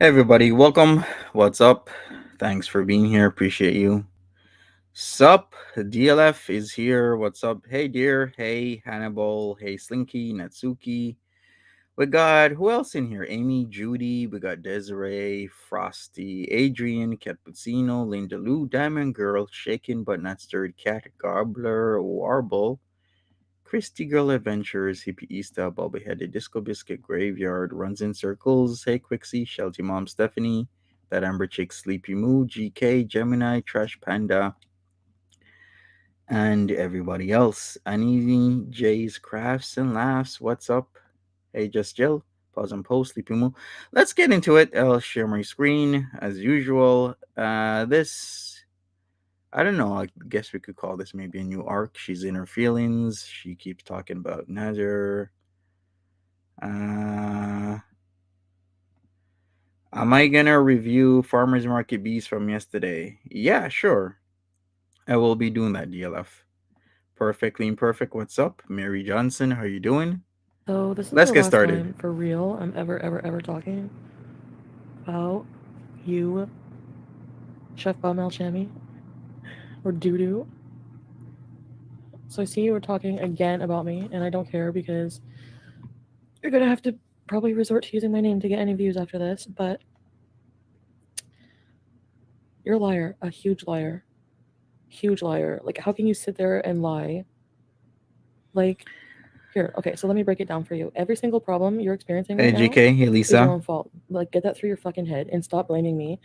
Hey everybody, welcome. What's up? Thanks for being here. Appreciate you. Sup? DLF is here. What's up? Hey dear. Hey Hannibal. Hey Slinky. Natsuki. We got who else in here? Amy, Judy. We got Desiree, Frosty, Adrian, Cappuccino, Linda Lou, Diamond Girl, Shaken but Not Stirred, Cat, Gobbler, Warble, Christy Girl Adventures, Hippie Easter, Bobby Headed, Disco Biscuit Graveyard, Runs in Circles, Hey Quixie, Shelty Mom Stephanie, That Amber Chick Sleepy Moo, GK, Gemini, Trash Panda, and everybody else. Annie J's Crafts and Laughs, what's up? Hey Just Jill, Pause and Post, Sleepy Moo. Let's get into it. I'll share my screen as usual. This I don't know. I guess we could call this maybe a new arc. She's in her feelings. She keeps talking about Nader. Uh, am I gonna review Farmers Market Bees from yesterday? Yeah, sure. I will be doing that, DLF. Perfectly imperfect. What's up, Mary Johnson? How you doing? So this is Let's the get last started. time for real I'm ever talking about you, Chef Bamel Chami, or Doodoo. So I see you were talking again about me, and I don't care because you're gonna have to probably resort to using my name to get any views after this, but you're a liar, a huge liar. Huge liar. Like, how can you sit there and lie? Like, here, okay, so let me break it down for you. Every single problem you're experiencing Hey right now GK, hey is your Lisa. own fault. Like, get that through your fucking head and stop blaming me.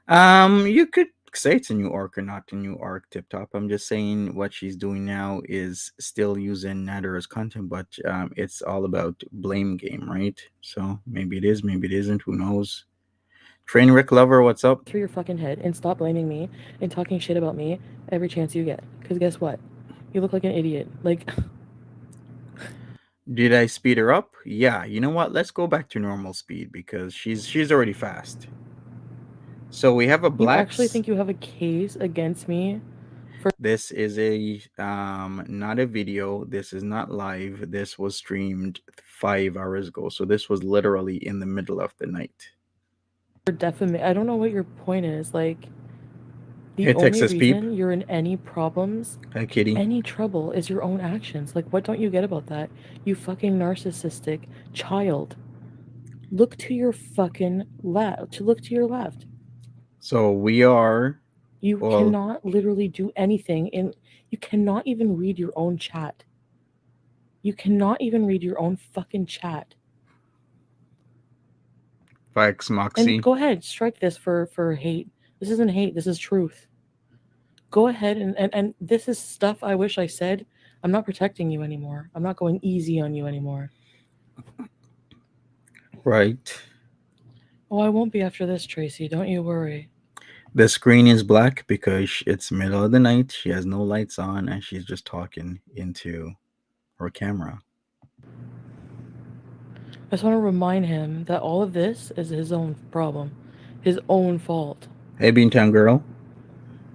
And You could say it's a new arc or not a new arc. Tip top. I'm just saying what she's doing now is still using Nader as content, but it's all about blame game, right? So maybe it is, maybe it isn't. Who knows? Trainwreck lover, what's up? through your fucking head and stop blaming me and talking shit about me every chance you get. Because guess what? You look like an idiot. Like, Did I speed her up? Yeah. You know what? Let's go back to normal speed because she's already fast. So we have a you actually blacks. think you have a case against me for This is a not a video. This is not live. This was streamed 5 hours ago. So this was literally in the middle of the night. defamation? I don't know what your point is. Like, the Hey only Texas Peep. reason you're in any problems, Hi Kitty. any trouble, is your own actions. Like, what don't you get about that? You fucking narcissistic child. Look to your fucking left. To look to your left. So we are You well cannot literally do anything in. You cannot even read your own chat. You cannot even read your own fucking chat. Vax And Moxie. go ahead, strike this for hate. This isn't hate, this is truth. Go ahead and this is stuff I wish I said. I'm not protecting you anymore. I'm not going easy on you anymore. Right. Oh, I won't be after this, Tracy. Don't you worry. The screen is black because it's middle of the night. She has no lights on and she's just talking into her camera. I just want to remind him that all of this is his own problem, his own fault. Hey Beantown girl.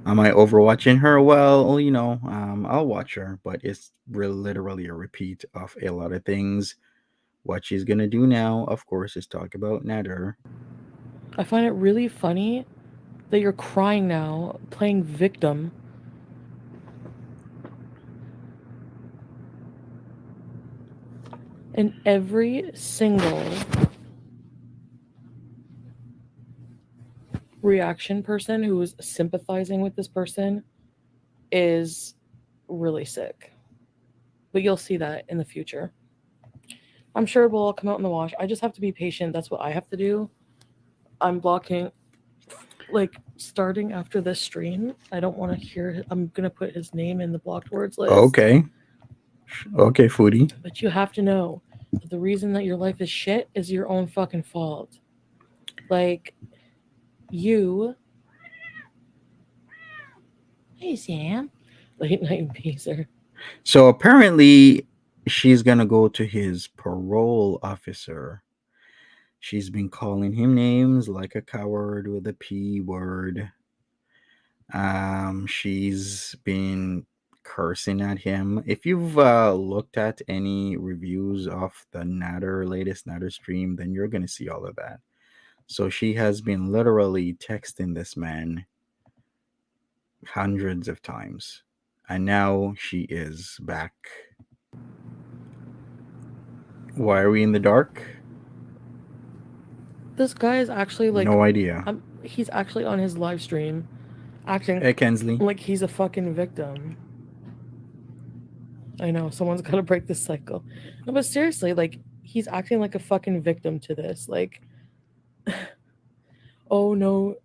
Am I overwatching her? Well, I'll watch her, but it's literally a repeat of a lot of things. What she's gonna do now, of course, is talk about Nader. I find it really funny that you're crying now, playing victim, and every single reaction person who is sympathizing with this person is really sick. But you'll see that in the future. I'm sure it will all come out in the wash. I just have to be patient. That's what I have to do. I'm blocking, like, starting after this stream. I don't want to hear. I'm gonna put his name in the blocked words list. Okay, okay, foodie. But you have to know that the reason that your life is shit is your own fucking fault. Like, you. Hey, Sam. Late night peaser. So apparently, she's gonna go to his parole officer. She's been calling him names like a coward with a P word. She's been cursing at him. If you've looked at any reviews of the Nader latest Nader stream, then you're gonna see all of that. So she has been literally texting this man hundreds of times. And now she is back. Why are we in the dark? This guy is actually like, No idea. he's actually on his live stream acting Hey, Kensley. like he's a fucking victim. I know, someone's got to break this cycle. No, but seriously, like, he's acting like a fucking victim to this. Like, oh no,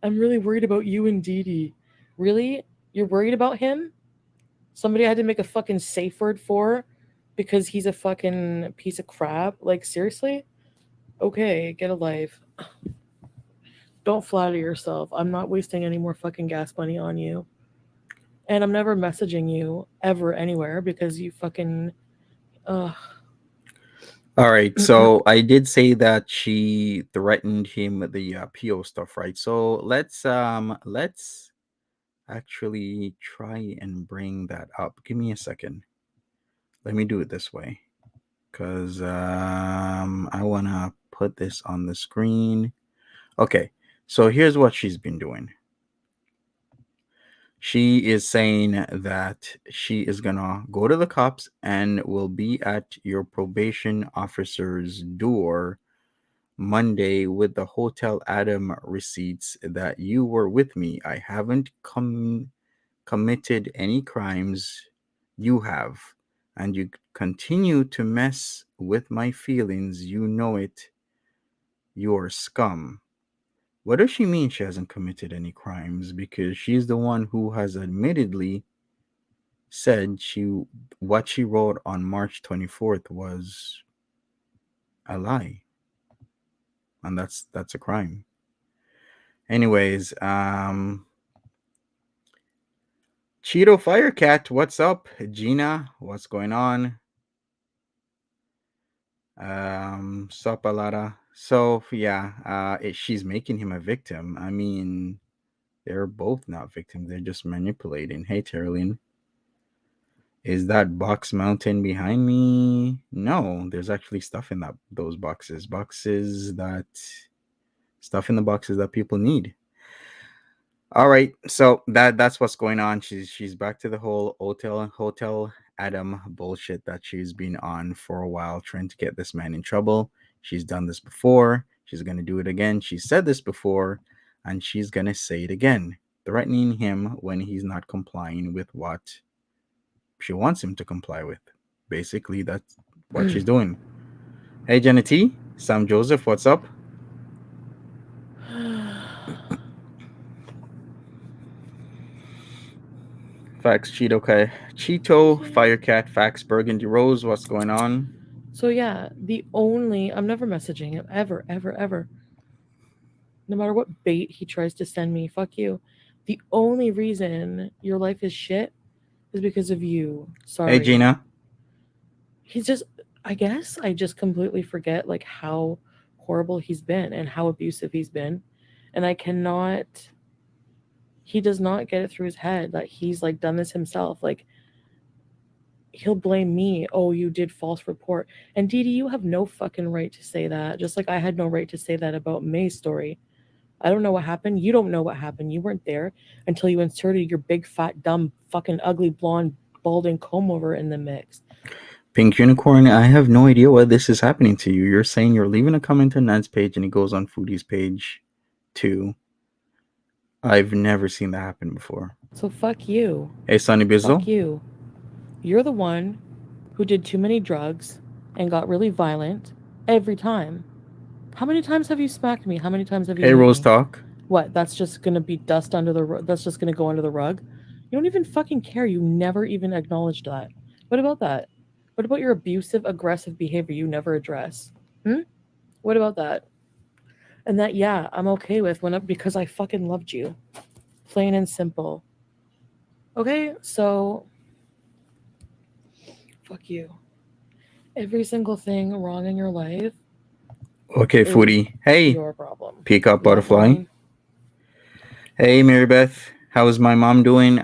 I'm really worried about you and Dee Dee. Really? You're worried about him? Somebody I had to make a fucking safe word for because he's a fucking piece of crap? Like, seriously? Okay, get a life. Don't flatter yourself. I'm not wasting any more fucking gas money on you. And I'm never messaging you ever anywhere because you fucking. Ugh. All right, so I did say that she threatened him with the PO stuff, right? So let's actually try and bring that up. Give me a second. Let me do it this way, cause I wanna put this on the screen. Okay, so here's what she's been doing. She is saying that she is gonna go to the cops and will be at your probation officer's door Monday with the Hotel Adam receipts that you were with me. I haven't committed any crimes. You have. And you continue to mess with my feelings. You know it. You're scum. What does she mean she hasn't committed any crimes? Because she's the one who has admittedly said what she wrote on March 24th was a lie. And that's a crime. Anyways, Cheeto Firecat, what's up? Gina, what's going on? Sup, Alada. So yeah, she's making him a victim. I mean, they're both not victims. They're just manipulating. Hey, Terlin, is that box mountain behind me? No, there's actually stuff in those boxes. Stuff in the boxes that people need. All right, so that's what's going on. She's back to the whole hotel Adam bullshit that she's been on for a while, trying to get this man in trouble. She's done this before. She's gonna do it again. She said this before, and she's gonna say it again, threatening him when he's not complying with what she wants him to comply with. Basically, that's what she's doing. Hey, Jenna T, Sam Joseph, what's up? Facts, Cheeto, Firecat, Facts, Burgundy Rose, what's going on? So yeah, I'm never messaging him ever, ever, ever. No matter what bait he tries to send me, fuck you. The only reason your life is shit is because of you. Sorry. Hey, Gina. He's just, I guess I just completely forget like how horrible he's been and how abusive he's been. And he does not get it through his head that he's like done this himself. Like, he'll blame me. Oh, you did false report. And Dee Dee, you have no fucking right to say that. Just like I had no right to say that about May's story. I don't know what happened. You don't know what happened. You weren't there until you inserted your big, fat, dumb, fucking ugly, blonde, balding comb over in the mix. Pink Unicorn, I have no idea why this is happening to you. You're saying you're leaving a comment on Nad's page and it goes on Foodie's page too. I've never seen that happen before. So fuck you. Hey, Sonny Bizzle. Fuck you. You're the one who did too many drugs and got really violent every time. How many times have you smacked me? How many times have you? Hey, Rose Talk. What? That's just gonna be dust under the rug. That's just gonna go under the rug. You don't even fucking care. You never even acknowledged that. What about that? What about your abusive, aggressive behavior you never address? What about that? And that, yeah, I'm okay with because I fucking loved you. Plain and simple. Okay, so fuck you. Every single thing wrong in your life. Okay, Foodie. Hey, your problem. Peacock Butterfly. Hey, Mary Beth. How is my mom doing?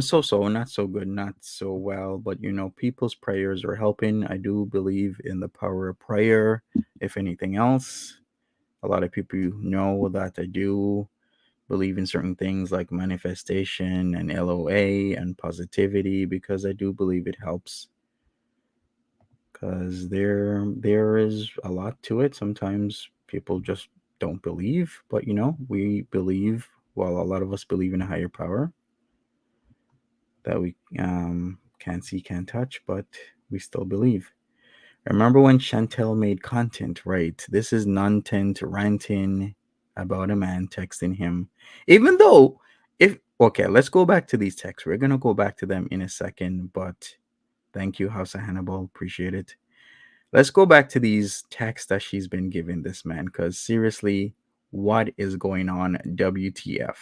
So, not so good, not so well. But people's prayers are helping. I do believe in the power of prayer, if anything else. A lot of people know that I do believe in certain things like manifestation and LOA and positivity because I do believe it helps. Because there is a lot to it. Sometimes people just don't believe, but we believe. Well, a lot of us believe in a higher power that we can't see, can't touch, but we still believe. Remember when Chantel made content, right? This is non-tent ranting about a man texting him. Even though, if, okay, let's go back to these texts. We're going to go back to them in a second, but thank you, House of Hannibal. Appreciate it. Let's go back to these texts that she's been giving this man, because seriously, what is going on? WTF.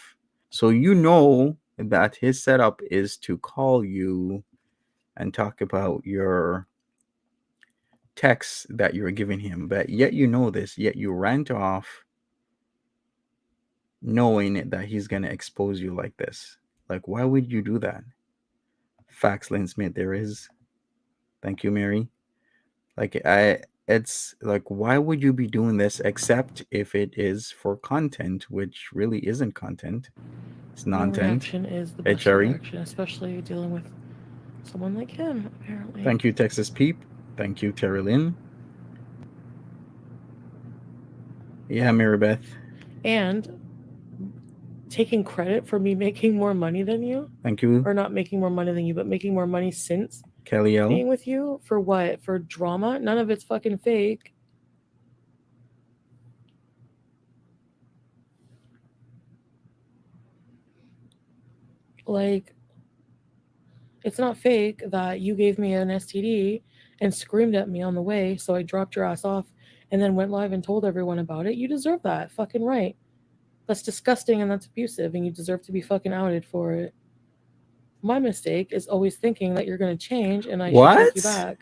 So you know that his setup is to call you and talk about your texts that you're giving him, but yet you know this, yet you rant off knowing that he's going to expose you like this. Like, why would you do that? Facts, Lynn Smith, there is. Thank you, Mary. Like, it's like, why would you be doing this except if it is for content, which really isn't content? It's No non-tent. reaction is the Hey, best Cherry. reaction, especially dealing with someone like him, apparently. Thank you, Texas Peep. Thank you, Terry Lynn. Yeah, Mary Beth. And taking credit for me making more money than you, Thank you, or not making more money than you, but making more money since Kelly L. being with you. For what? For drama? None of it's fucking fake. Like, it's not fake that you gave me an STD and screamed at me on the way, so I dropped your ass off and then went live and told everyone about it. You deserve that. Fucking right. That's disgusting and that's abusive, and you deserve to be fucking outed for it. My mistake is always thinking that you're going to change and I should take you What?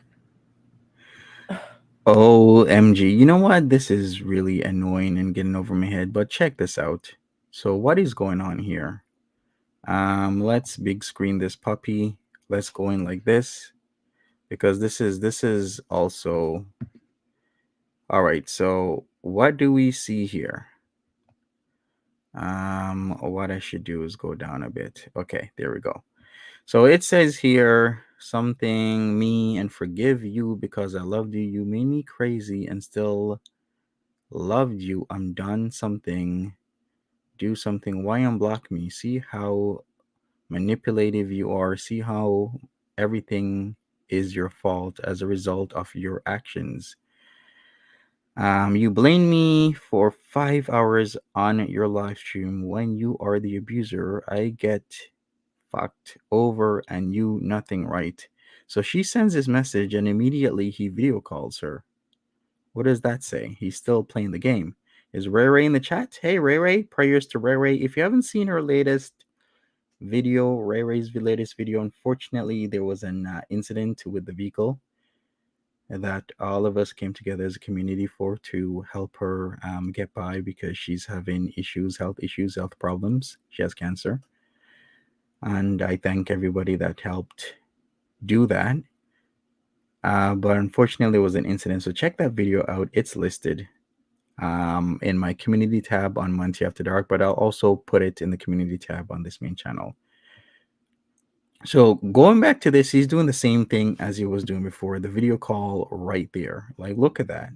back. OMG. You know what? This is really annoying and getting over my head, but check this out. So what is going on here? Let's big screen this puppy. Let's go in like this because this is also all right. So what do we see here? What I should do is go down a bit. Okay, there we go. So it says here something me and forgive you because I loved you. You made me crazy and still loved you. I'm done something. Do something. Why unblock me? See how manipulative you are. See how everything is your fault as a result of your actions. You blame me for 5 hours on your live stream when you are the abuser. I get fucked over and you nothing right. So she sends this message and immediately he video calls her. What does that say? He's still playing the game. Is Ray Ray in the chat? Hey Ray Ray, prayers to Ray Ray. If you haven't seen her latest video, Ray Ray's latest video, unfortunately there was an incident with the vehicle that all of us came together as a community for to help her get by because she's having issues, health problems. She has cancer. And I thank everybody that helped do that. But unfortunately, there was an incident. So check that video out. It's listed in my community tab on Monty After Dark, but I'll also put it in the community tab on this main channel. So going back to this, he's doing the same thing as he was doing before. The video call right there. Like, look at that.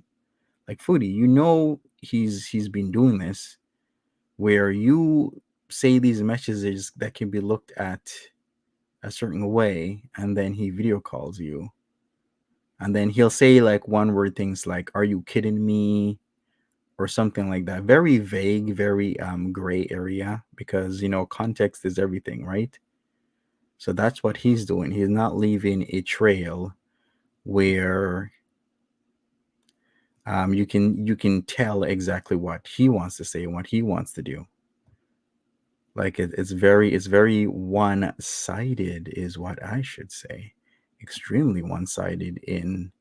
Like Foodie, he's been doing this where you say these messages that can be looked at a certain way, and then he video calls you. And then he'll say like one word things like, "Are you kidding me?" or something like that. Very vague, very gray area because context is everything, right? So that's what he's doing. He's not leaving a trail where you can tell exactly what he wants to say and what he wants to do. Like it's very one-sided is what I should say. Extremely one-sided in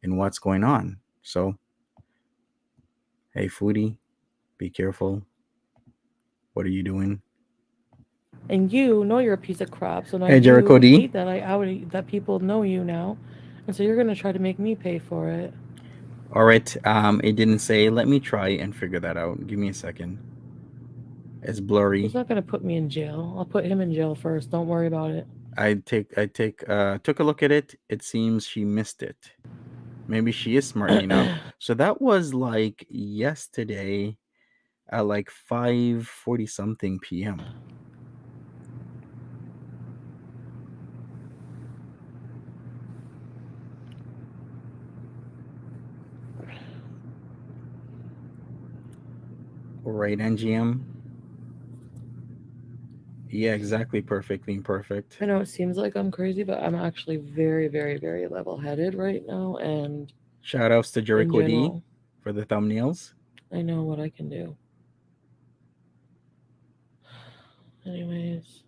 what's going on. So, hey Foodie, be careful. What are you doing? And you know you're a piece of crap, so now Hey Jericho you D. hate that I outed that people know you now, and so you're gonna try to make me pay for it. All right. It didn't say. Let me try and figure that out. Give me a second. It's He's blurry. not gonna put me in jail. I'll put him in jail first. Don't worry about it. Took a look at it. It seems she missed it. Maybe she is smart enough. So that was like yesterday at like 5:40 something p.m. Right, NGM? Yeah, exactly. Perfectly perfect. I know it seems like I'm crazy, but I'm actually very, very, very level headed right now. And Shout outs to in Jericho D general, for the thumbnails. I know what I can do. Anyways,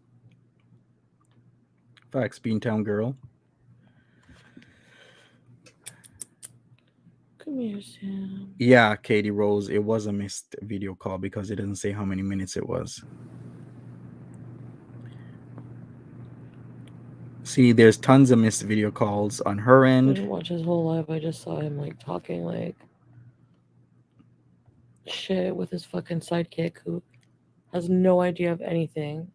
Facts, Beantown Girl. come here, Sam. Yeah, Katie Rose, it was a missed video call because it doesn't say how many minutes it was. See, there's tons of missed video calls on her I end. didn't watch his whole life. I just saw him like talking like shit with his fucking sidekick who has no idea of anything.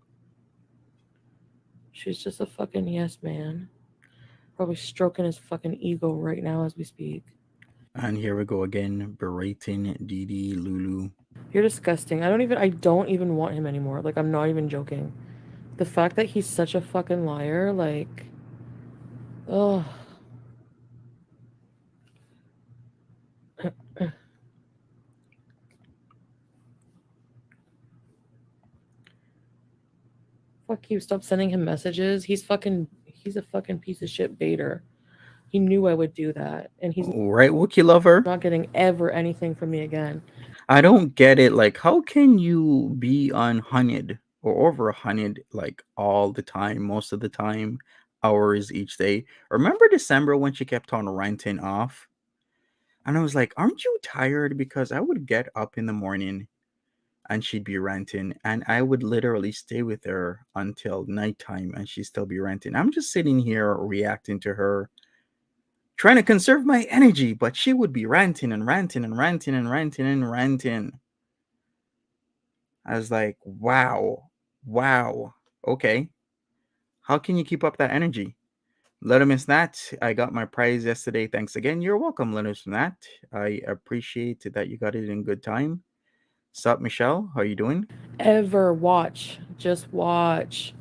She's just a fucking yes man. Probably stroking his fucking ego right now as we speak. And here we go again, berating Didi Lulu. You're disgusting. I don't even want him anymore. Like I'm not even joking. The fact that he's such a fucking liar, like ugh. Fuck you, stop sending him messages. He's a fucking piece of shit baiter. He knew I would do that. And he's Right, Wookie Lover? not getting ever anything from me again. I don't get it. Like, how can you be on 100 or over 100 like all the time, most of the time, hours each day? Remember December when she kept on ranting off? And I was like, aren't you tired? Because I would get up in the morning and she'd be ranting, and I would literally stay with her until nighttime and she'd still be ranting. I'm just sitting here reacting to her, trying to conserve my energy, but she would be ranting and ranting and ranting and ranting and ranting. I was like, wow, wow, okay. How can you keep up that energy? Let him miss that. I got my prize yesterday. Thanks again. You're welcome, Leonard, from that. I appreciate that you got it in good time. Sup, Michelle? How you doing? Ever watch. Just watch.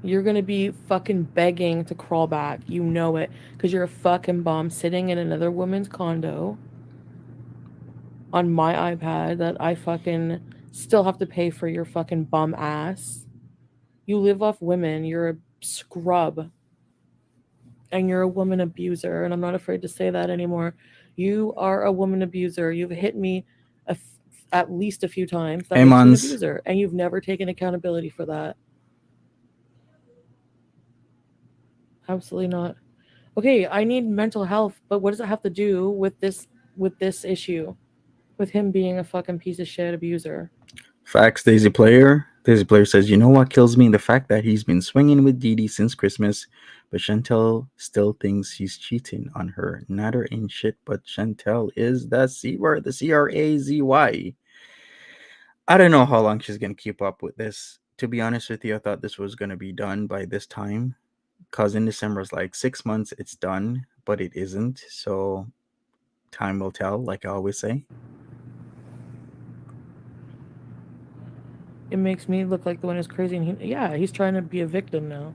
You're gonna be fucking begging to crawl back. You know it. Because you're a fucking bum sitting in another woman's condo on my iPad that I fucking still have to pay for your fucking bum ass. You live off women. You're a scrub. And you're a woman abuser. And I'm not afraid to say that anymore. You are a woman abuser. You've hit me a f- at least a few times. That Hey, makes you an Mons. abuser. And you've never taken accountability for that. Absolutely not. Okay, I need mental health, but what does it have to do with this issue? With him being a fucking piece of shit abuser. Facts, Daisy Player. Daisy Player says, you know what kills me? The fact that he's been swinging with Dee Dee since Christmas, but Chantel still thinks he's cheating on her. Nader ain't shit, but Chantel is the C word, the CRAZY. I don't know how long she's going to keep up with this. To be honest with you, I thought this was going to be done by this time. Because in December, it's like 6 months, it's done, but it isn't. So time will tell, like I always say. It makes me look like the one who's crazy. And yeah, he's trying to be a victim now.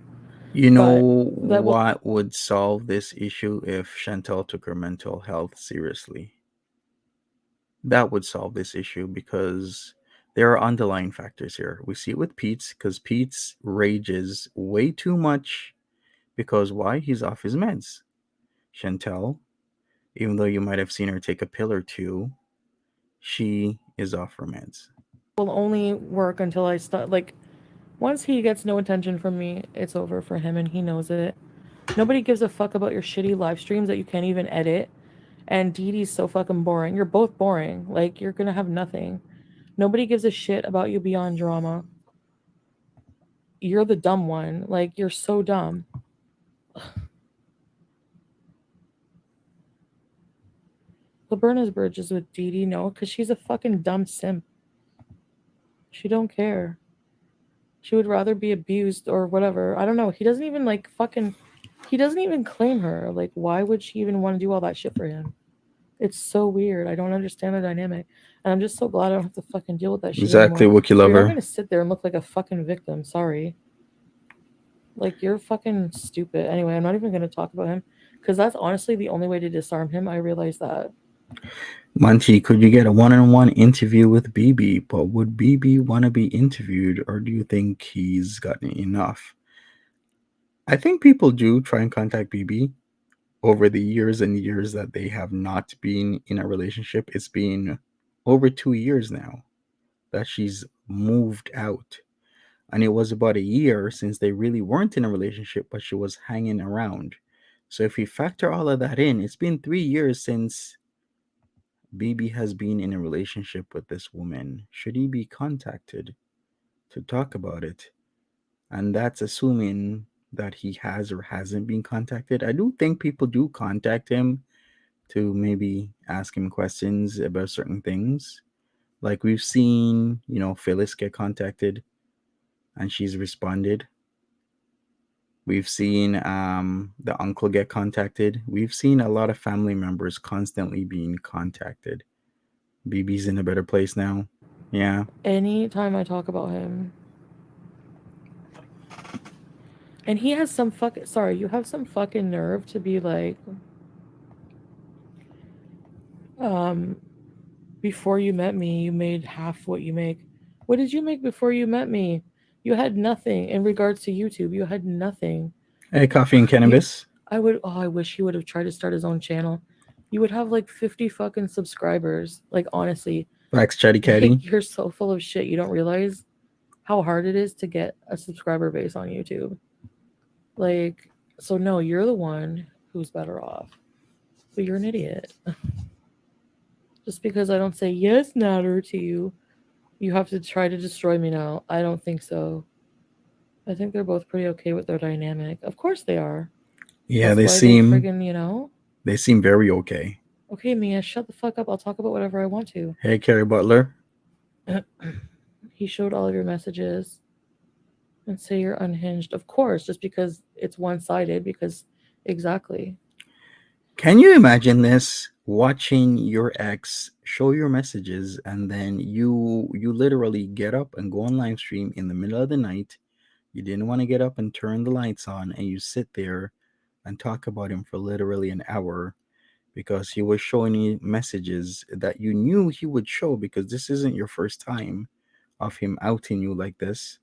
You But know that will what would solve this issue if Chantel took her mental health seriously? That would solve this issue because there are underlying factors here. We see it with Pete's because Pete's rages way too much because why? He's off his meds. Chantel, even though you might have seen her take a pill or two, she is off her meds. only work until I start. Like, once he gets no attention from me, it's over for him and he knows it. Nobody gives a fuck about your shitty live streams that you can't even edit. And Dee Dee's so fucking boring. You're both boring. Like, you're gonna have nothing. Nobody gives a shit about you beyond drama. You're the dumb one. Like, you're so dumb. Laberna's Bridge is with Dee Dee. No, because she's a fucking dumb simp. She don't care. She would rather be abused or whatever. I don't know. He doesn't even like fucking. He doesn't even claim her. Like, why would she even want to do all that shit for him? It's so weird. I don't understand the dynamic. And I'm just so glad I don't have to fucking deal with that shit Exactly, anymore. Wookie So you're not lover. gonna sit there and look like a fucking victim. Sorry. Like, you're fucking stupid. Anyway, I'm not even gonna talk about him. Because that's honestly the only way to disarm him. I realize that. Monty, could you get a one-on-one interview with BB? But would BB want to be interviewed, or do you think he's gotten enough? I think people do try and contact BB over the years and years that they have not been in a relationship. It's been over 2 years now that she's moved out. And it was about a year since they really weren't in a relationship, but she was hanging around. So if you factor all of that in, it's been 3 years since BB has been in a relationship with this woman. Should he be contacted to talk about it? And that's assuming that he has or hasn't been contacted. I do think people do contact him to maybe ask him questions about certain things. Like we've seen, Phyllis get contacted and she's responded. We've seen the uncle get contacted. We've seen a lot of family members constantly being contacted. BB's in a better place now. Yeah. Anytime I talk about him, and he has some fucking. Sorry, you have some fucking nerve to be like, um, before you met me, you made half what you make. What did you make before you met me? You had nothing in regards to YouTube. You had nothing. Hey, coffee and You, cannabis. I would. Oh, I wish he would have tried to start his own channel. You would have like 50 fucking subscribers. Like honestly, Wax chatty like catty. you're so full of shit. You don't realize how hard it is to get a subscriber base on YouTube. Like, so no, you're the one who's better off. But you're an idiot. Just because I don't say yes, Nader, to you, you have to try to destroy me now. I don't think so. I think they're both pretty okay with their dynamic. Of course they are. Yeah, That's they why they seem friggin'. they seem very okay. Okay, Mia, shut the fuck up. I'll talk about whatever I want to. Hey, Carrie Butler. He showed all of your messages and say you're unhinged. Of course, just because it's one sided, because exactly. Can you imagine this? Watching your ex show your messages and then you literally get up and go on live stream in the middle of the night. You didn't want to get up and turn the lights on and you sit there and talk about him for literally an hour because he was showing you messages that you knew he would show because this isn't your first time of him outing you like this.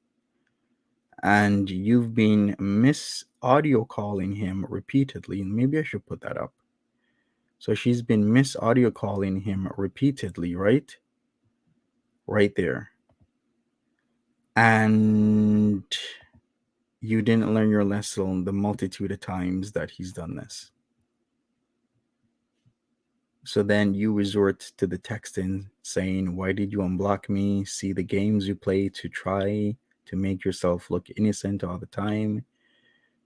And you've been miss audio calling him repeatedly. And maybe I should put that up. So she's been miss audio calling him repeatedly, right? Right there. And you didn't learn your lesson the multitude of times that he's done this. So then you resort to the texting saying, why did you unblock me? See the games you play to try to make yourself look innocent all the time.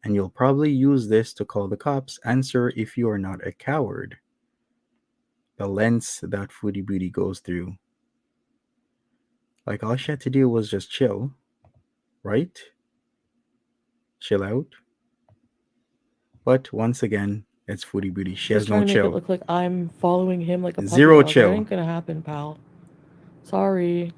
And you'll probably use this to call the cops. Answer if you are not a coward. The lens that Foodie Beauty goes through. Like all she had to do was just chill, right? Chill out. But once again, it's Foodie Beauty. She She's has trying no to make it chill. look like I'm following him like a puppy Zero dog. That chill. ain't gonna happen, pal. Sorry.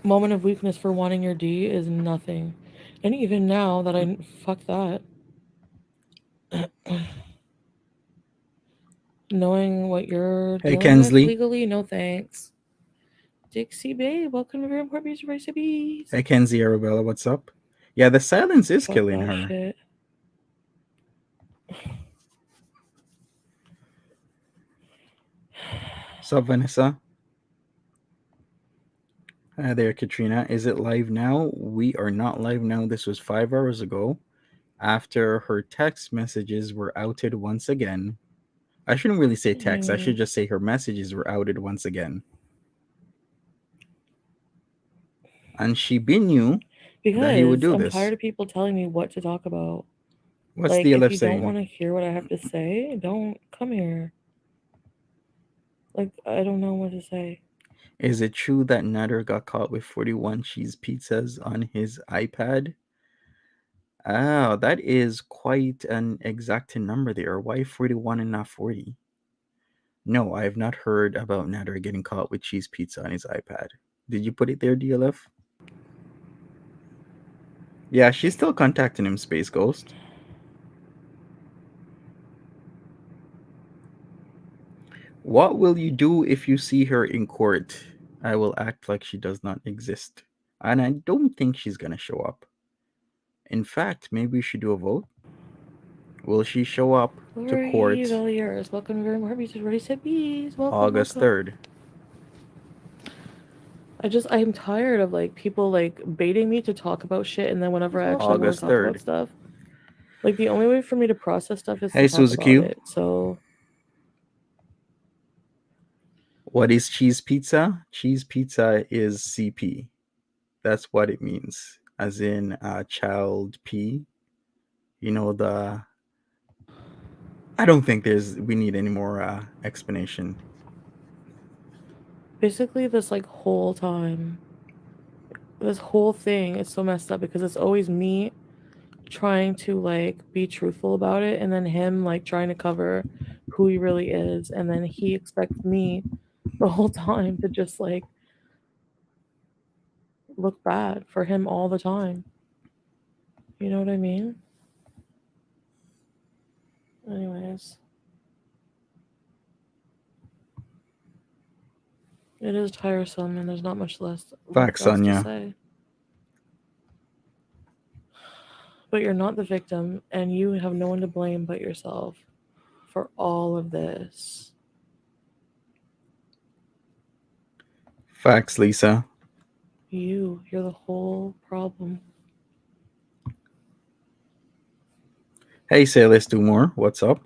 Moment of weakness for wanting your D is nothing. And even now that fuck that. Knowing what you're Hey, dealing with Kensley. legally, no thanks. Dixie Babe, welcome to Room Corby's Recipes. Hey, Kenzie Arabella, what's up? Yeah, the silence is Fuck killing that her. shit. What's up, Vanessa? Hi there, Katrina. Is it live now? We are not live now. This was 5 hours ago. After her text messages were outed once again. I shouldn't really say text. I should just say her messages were outed once again. And she been knew that he would Because do I'm this. tired of people telling me what to talk about. What's Like, if DLF you don't saying? want to hear what I have to say, don't come here. Like, I don't know what to say. Is it true that Nader got caught with 41 cheese pizzas on his iPad? Oh, that is quite an exacting number there. Why 41 and not 40? No, I have not heard about Nader getting caught with cheese pizza on his iPad. Did you put it there, DLF? Yeah, she's still contacting him, Space Ghost. What will you do if you see her in court? I will act like she does not exist. And I don't think she's gonna show up. In fact, maybe we should do a vote. Will she show up to Glory, court Valiers. Welcome very much. Ready set bees. Welcome, August welcome. 3rd? I'm tired of like people like baiting me to talk about shit, and then whenever I actually want to August talk about 3rd. stuff, like the only way for me to process stuff is to Hey, talk about Suzuki. it. So What is cheese pizza? Cheese pizza is CP. That's what it means. As in child P. You know the I don't think we need any more explanation. basically, this whole thing is so messed up because it's always me trying to like be truthful about it, and then him like trying to cover who he really is, and then he expects me the whole time to just like look bad for him all the time. You know what I mean? Anyways, it is tiresome and there's not much left Facts, else to Sonia. say. But you're not the victim, and you have no one to blame but yourself for all of this. Facts, Lisa. You're the whole problem. Hey, say let's do more. What's up?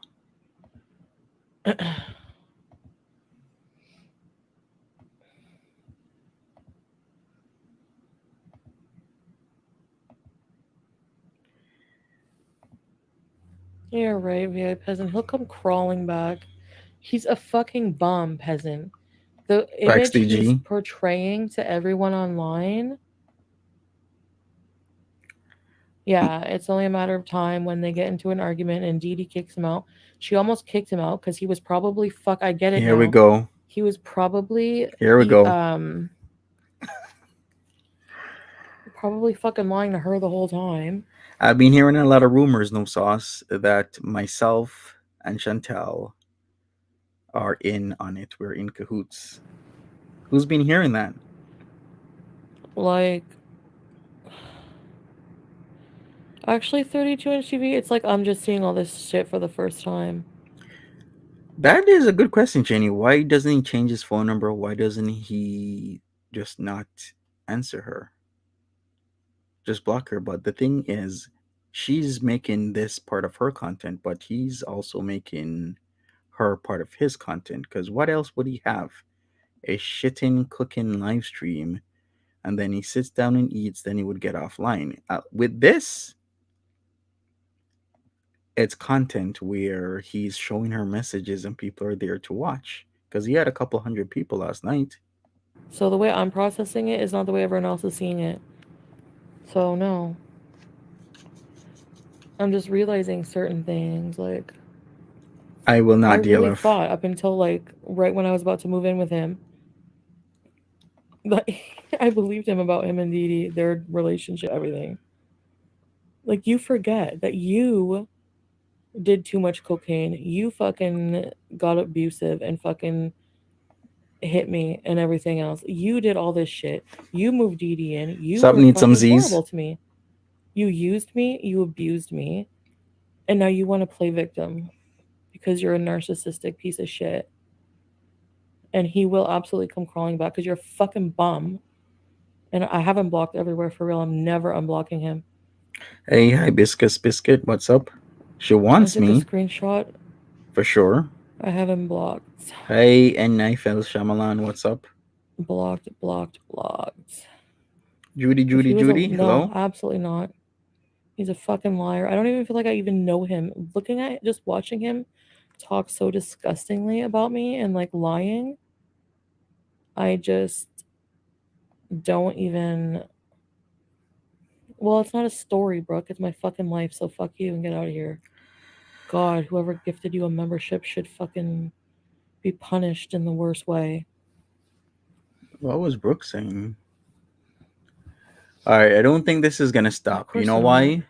Yeah, right, VI peasant. He'll come crawling back. He's a fucking bum, peasant. The Facts, image he's DG. portraying to everyone online, yeah, it's only a matter of time when they get into an argument and Dee Dee kicks him out. She almost kicked him out because he was probably I get it Here we now. go. He was probably Here we go. probably fucking lying to her the whole time. I've been hearing a lot of rumors, no sauce, that myself and Chantel are in on it. We're in cahoots. Who's been hearing that? Like, actually, 32-inch TV, it's like I'm just seeing all this shit for the first time. That is a good question, Jenny. Why doesn't he change his phone number? Why doesn't he just not answer her? Just block her. But the thing is, she's making this part of her content, but he's also making her part of his content. Because what else would he have? A shitting cooking live stream, and then he sits down and eats, then he would get offline. With this, it's content where he's showing her messages and people are there to watch. Because he had a couple hundred people last night. So the way I'm processing it is not the way everyone else is seeing it. So no. I'm just realizing certain things. Like, I will I not really DLF. thought up until like right when I was about to move in with him that I believed him about him and Dee Dee, their relationship, everything. Like, you forget that you did too much cocaine. You fucking got abusive and fucking hit me and everything else. You did all this shit. You moved Dee Dee in. You Sup, were need some fucking Z's? horrible to me. You used me. You abused me. And now you want to play victim because you're a narcissistic piece of shit. And he will absolutely come crawling back because you're a fucking bum. And I have him blocked everywhere for real. I'm never unblocking him. Hey, hibiscus biscuit, what's up? She I wants took a me, screenshot. for sure. I have him blocked. Hey, and Nifel Shyamalan, what's up? Blocked. Judy, If Judy, he was a Judy, no, hello? absolutely not. He's a fucking liar. I don't even feel like I even know him. Looking at just watching him talk so disgustingly about me and like lying, I just don't even. Well, it's not a story, Brooke. It's my fucking life. So fuck you and get out of here. God, whoever gifted you a membership should fucking be punished in the worst way. What was Brooke saying? All right, I don't think this is gonna Of stop. You course know not. why?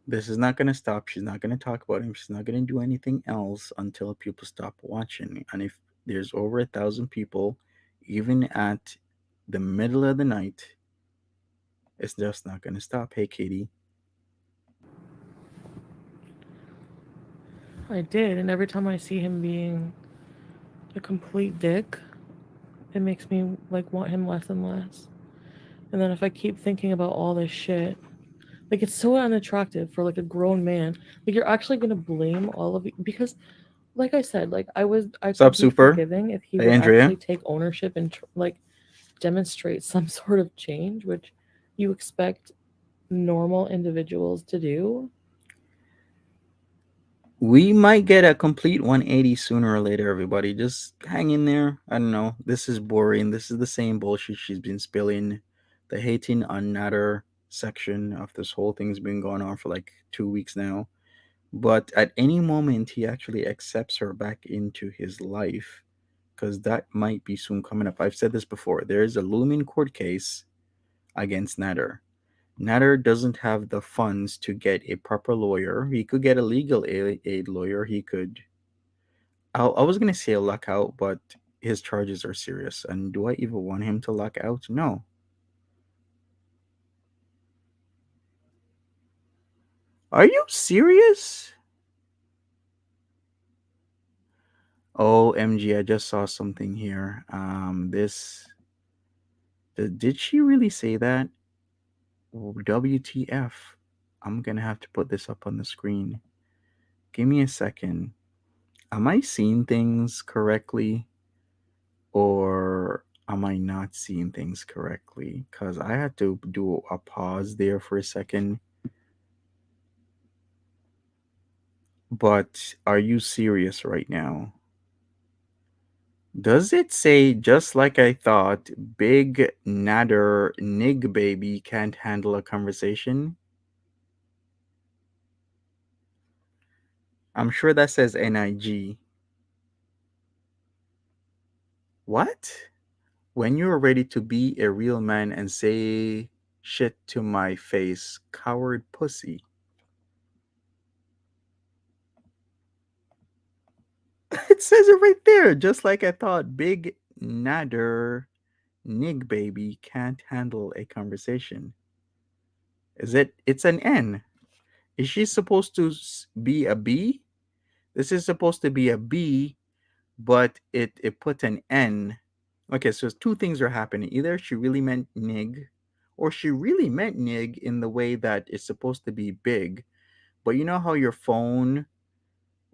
This is not gonna stop. She's not gonna talk about him. She's not gonna do anything else until people stop watching. And if there's over 1,000 people, even at the middle of the night, it's just not gonna stop. Hey, Katie. I did, and every time I see him being a complete dick, it makes me like want him less and less. And then if I keep thinking about all this shit, like it's so unattractive for like a grown man. Like you're actually gonna blame all of it because, like I said, like I What's up, could be Super? forgiving if he Hey, would Andrea. actually take ownership and like demonstrate some sort of change, which you expect normal individuals to do. We might get a complete 180 sooner or later, everybody. Just hang in there. I don't know. This is boring. This is the same bullshit she's been spilling. The hating on Nader section of this whole thing's been going on for like 2 weeks now. But at any moment, he actually accepts her back into his life because that might be soon coming up. I've said this before. There is a looming court case against Nader. Nader doesn't have the funds to get a proper lawyer. He could get a legal aid lawyer. He could. I was gonna say luck out, but his charges are serious. And do I even want him to luck out? No. Are you serious? OMG, I just saw something here. Did she really say that? WTF? I'm gonna have to put this up on the screen. Give me a second. Am I seeing things correctly? Or am I not seeing things correctly? Because I had to do a pause there for a second. But are you serious right now? Does it say, just like I thought, Big Nader Nig Baby can't handle a conversation? I'm sure that says NIG. What? When you're ready to be a real man and say shit to my face, coward pussy. It says it right there, just like I thought. Big Nader Nig Baby can't handle a conversation. Is it? It's an N. Is she supposed to be a B? This is supposed to be a B, but it put an N. Okay, so two things are happening. Either she really meant nig, or she really meant nig in the way that it's supposed to be big. But you know how your phone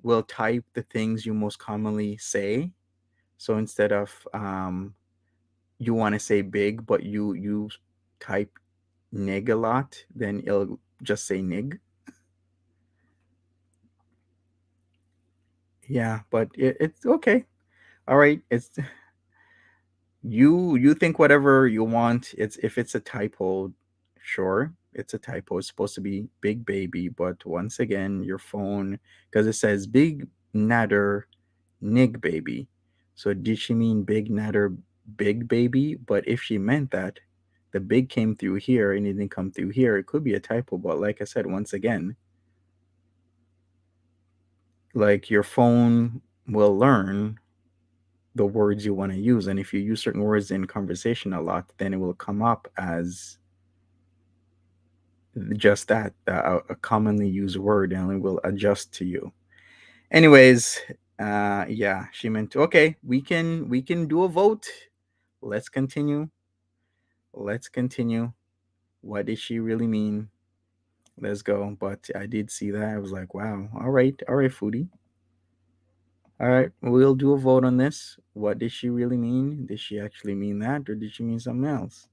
will type the things you most commonly say? So instead of you want to say big, but you type nig a lot, then it'll just say nig. Yeah, but it's okay. All right, it's you think whatever you want. It's if it's a typo, sure, it's a typo. It's supposed to be big baby, but once again, your phone, because it says big natter nig baby. So did she mean big natter big baby? But if she meant that, the big came through here and it didn't come through here, it could be a typo. But like I said, once again, like your phone will learn the words you want to use. And if you use certain words in conversation a lot, then it will come up as just that, a commonly used word, and it will adjust to you. Anyways, yeah, she meant to, okay, we can do a vote. Let's continue. Let's continue. What did she really mean? Let's go. But I did see that. I was like, wow. All right, foodie. All right, we'll do a vote on this. What did she really mean? Did she actually mean that, or did she mean something else?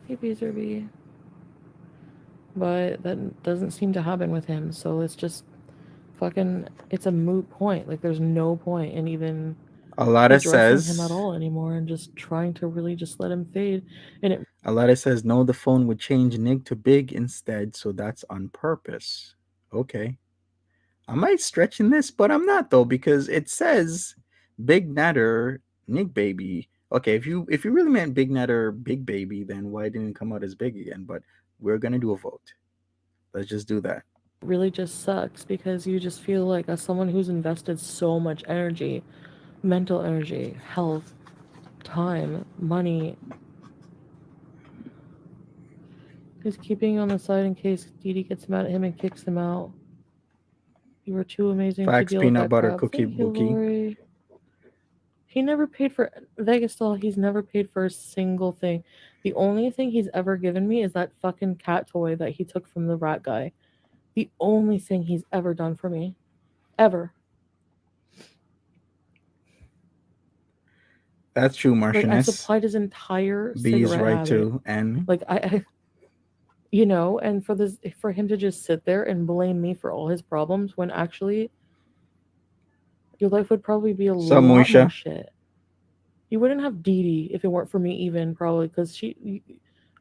Hey, Beezerby. but that doesn't seem to happen with him. So it's just fucking, it's a moot point. Like, there's no point in even Alada addressing him at says, all anymore and just trying to really just let him fade. And it Alada says, no, the phone would change Nick to big instead, so that's on purpose. Okay. I might stretching this, but I'm not though, because it says Big Nader, Nick Baby. Okay, if you really meant Big Nader, Big Baby, then why didn't it come out as big again? But we're gonna do a vote. Let's just do that. really just sucks because you just feel like, as someone who's invested so much energy, mental energy, health, time, money, he's keeping on the side in case Didi gets mad at him and kicks him out. You were too amazing to Facts, deal with peanut that butter crap. cookie Thank you, bookie. Lori. He never paid for Vegas doll. He's never paid for a single thing. The only thing he's ever given me is that fucking cat toy that he took from the rat guy. The only thing he's ever done for me. Ever. That's true, Like, I Marchioness. supplied his entire B is cigarette right habit. too. And Like, and for him to just sit there and blame me for all his problems when actually your life would probably be a lot more Samoisha. shit. You wouldn't have Dee Dee if it weren't for me, even probably, because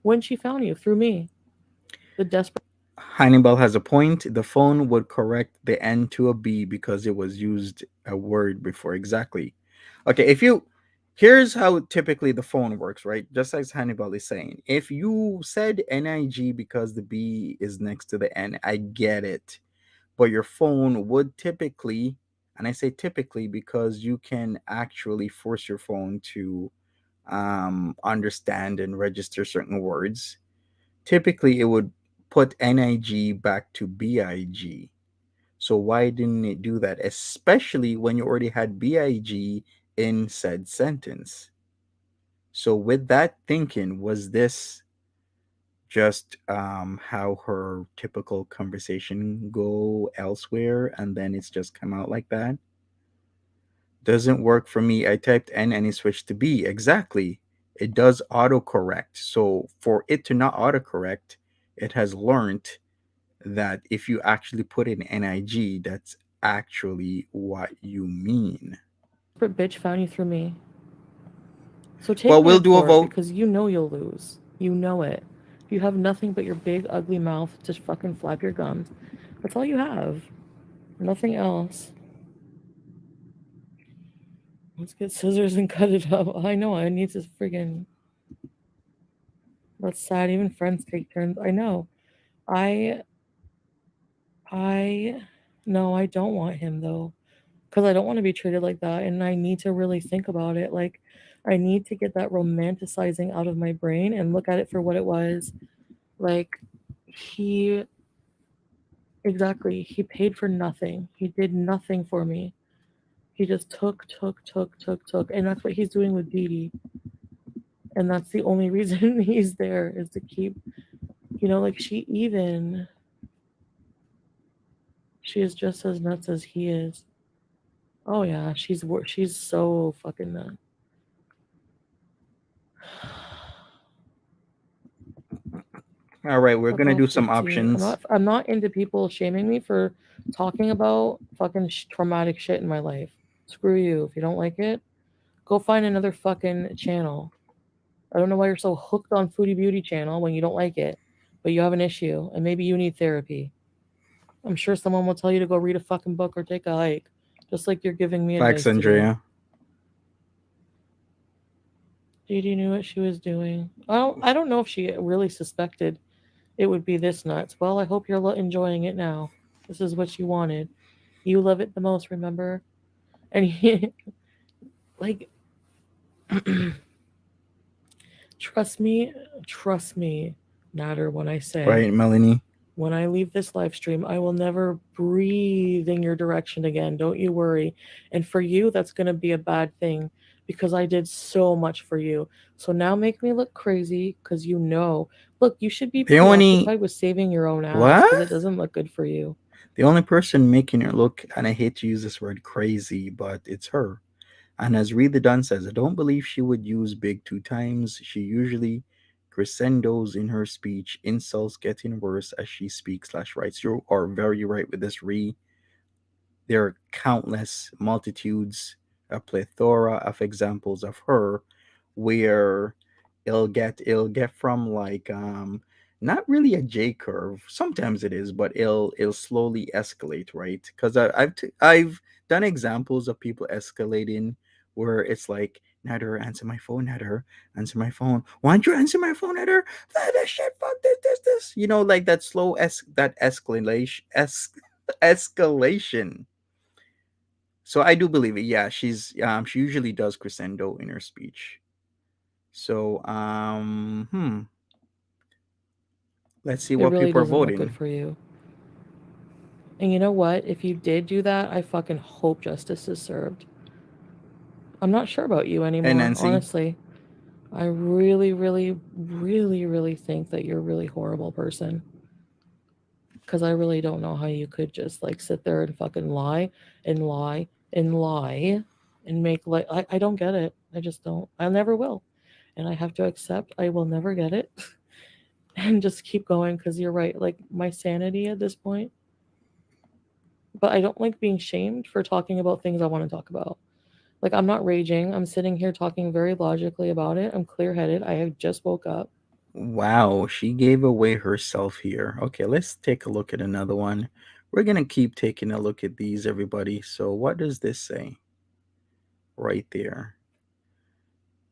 when she found you through me, the desperate. Hannibal has a point. The phone would correct the N to a B because it was used a word before. Exactly. Okay, if you here's how typically the phone works, right? Just as Hannibal is saying. If you said NIG because the B is next to the N, I get it. But your phone would typically, and I say typically because you can actually force your phone to understand and register certain words. Typically it would put NIG back to BIG. So why didn't it do that? Especially when you already had BIG in said sentence. So with that thinking, was this just how her typical conversation go elsewhere and then it's just come out like that? Doesn't work for me. I typed N and it switched to B. Exactly. It does autocorrect. So for it to not autocorrect, it has learned that if you actually put in NIG, that's actually what you mean. Bitch found you through me. So take Well, me to we'll do a court vote. because you know you'll lose. You know it. You have nothing but your big ugly mouth to fucking flap your gums. That's all you have. Nothing else. Let's get scissors and cut it up. I know I need to friggin'. That's sad. Even friends take turns. I know. I I no, I don't want him though. Because I don't want to be treated like that. And I need to really think about it. Like, I need to get that romanticizing out of my brain and look at it for what it was. Like, he, exactly, he paid for nothing. He did nothing for me. He just took. And that's what he's doing with Dee Dee. And that's the only reason he's there, is to keep, like, she is just as nuts as he is. Oh, yeah, she's so fucking nuts. All right, we're Fuck gonna off, do some Dipsy. options. I'm not into people shaming me for talking about fucking traumatic shit in my life. Screw you. If you don't like it, go find another fucking channel. I don't know why you're so hooked on Foodie Beauty channel when you don't like it, but you have an issue and maybe you need therapy. I'm sure someone will tell you to go read a fucking book or take a hike, just like you're giving me Facts, advice to do. Andrea. Dee Dee knew what she was doing. I don't know if she really suspected it would be this nuts. Well, I hope you're enjoying it now. This is what you wanted. You love it the most, remember? And he, like, trust me, trust me, Nader, when I say, Right, Melanie? when I leave this live stream, I will never breathe in your direction again. Don't you worry. And for you, that's going to be a bad thing because I did so much for you. So now make me look crazy because look, you should be The only preoccupied with saving your own ass because what? it doesn't look good for you. The only person making her look, and I hate to use this word crazy, but it's her. And as Read the Dunn says, I don't believe she would use big two times. She usually crescendos in her speech, insults getting worse as she speaks slash writes. You are very right with this, Re. There are countless multitudes, a plethora of examples of her where it'll get from like not really a J curve. Sometimes it is, but it'll slowly escalate, right? Because I've done examples of people escalating where it's like, Nader, answer my phone, Nader, answer my phone. Why don't you answer my phone, Nader? That shit, fuck this. You know, like that that escalation. So I do believe it. Yeah, she usually does crescendo in her speech. So let's see It what really people are doesn't look good voting. for you. And you know what? If you did do that, I fucking hope justice is served. I'm not sure about you Hey anymore, Nancy. honestly. I really, really, really, really think that you're a really horrible person. Because I really don't know how you could just like sit there and fucking lie and lie and lie and make like I don't get it. I just don't. I never will. And I have to accept I will never get it and just keep going because you're right. Like my sanity at this point. But I don't like being shamed for talking about things I want to talk about. Like I'm not raging. I'm sitting here talking very logically about it. I'm clear headed. I have just woke up. Wow, she gave away herself here. Okay, let's take a look at another one. We're gonna keep taking a look at these, everybody. So what does this say right there?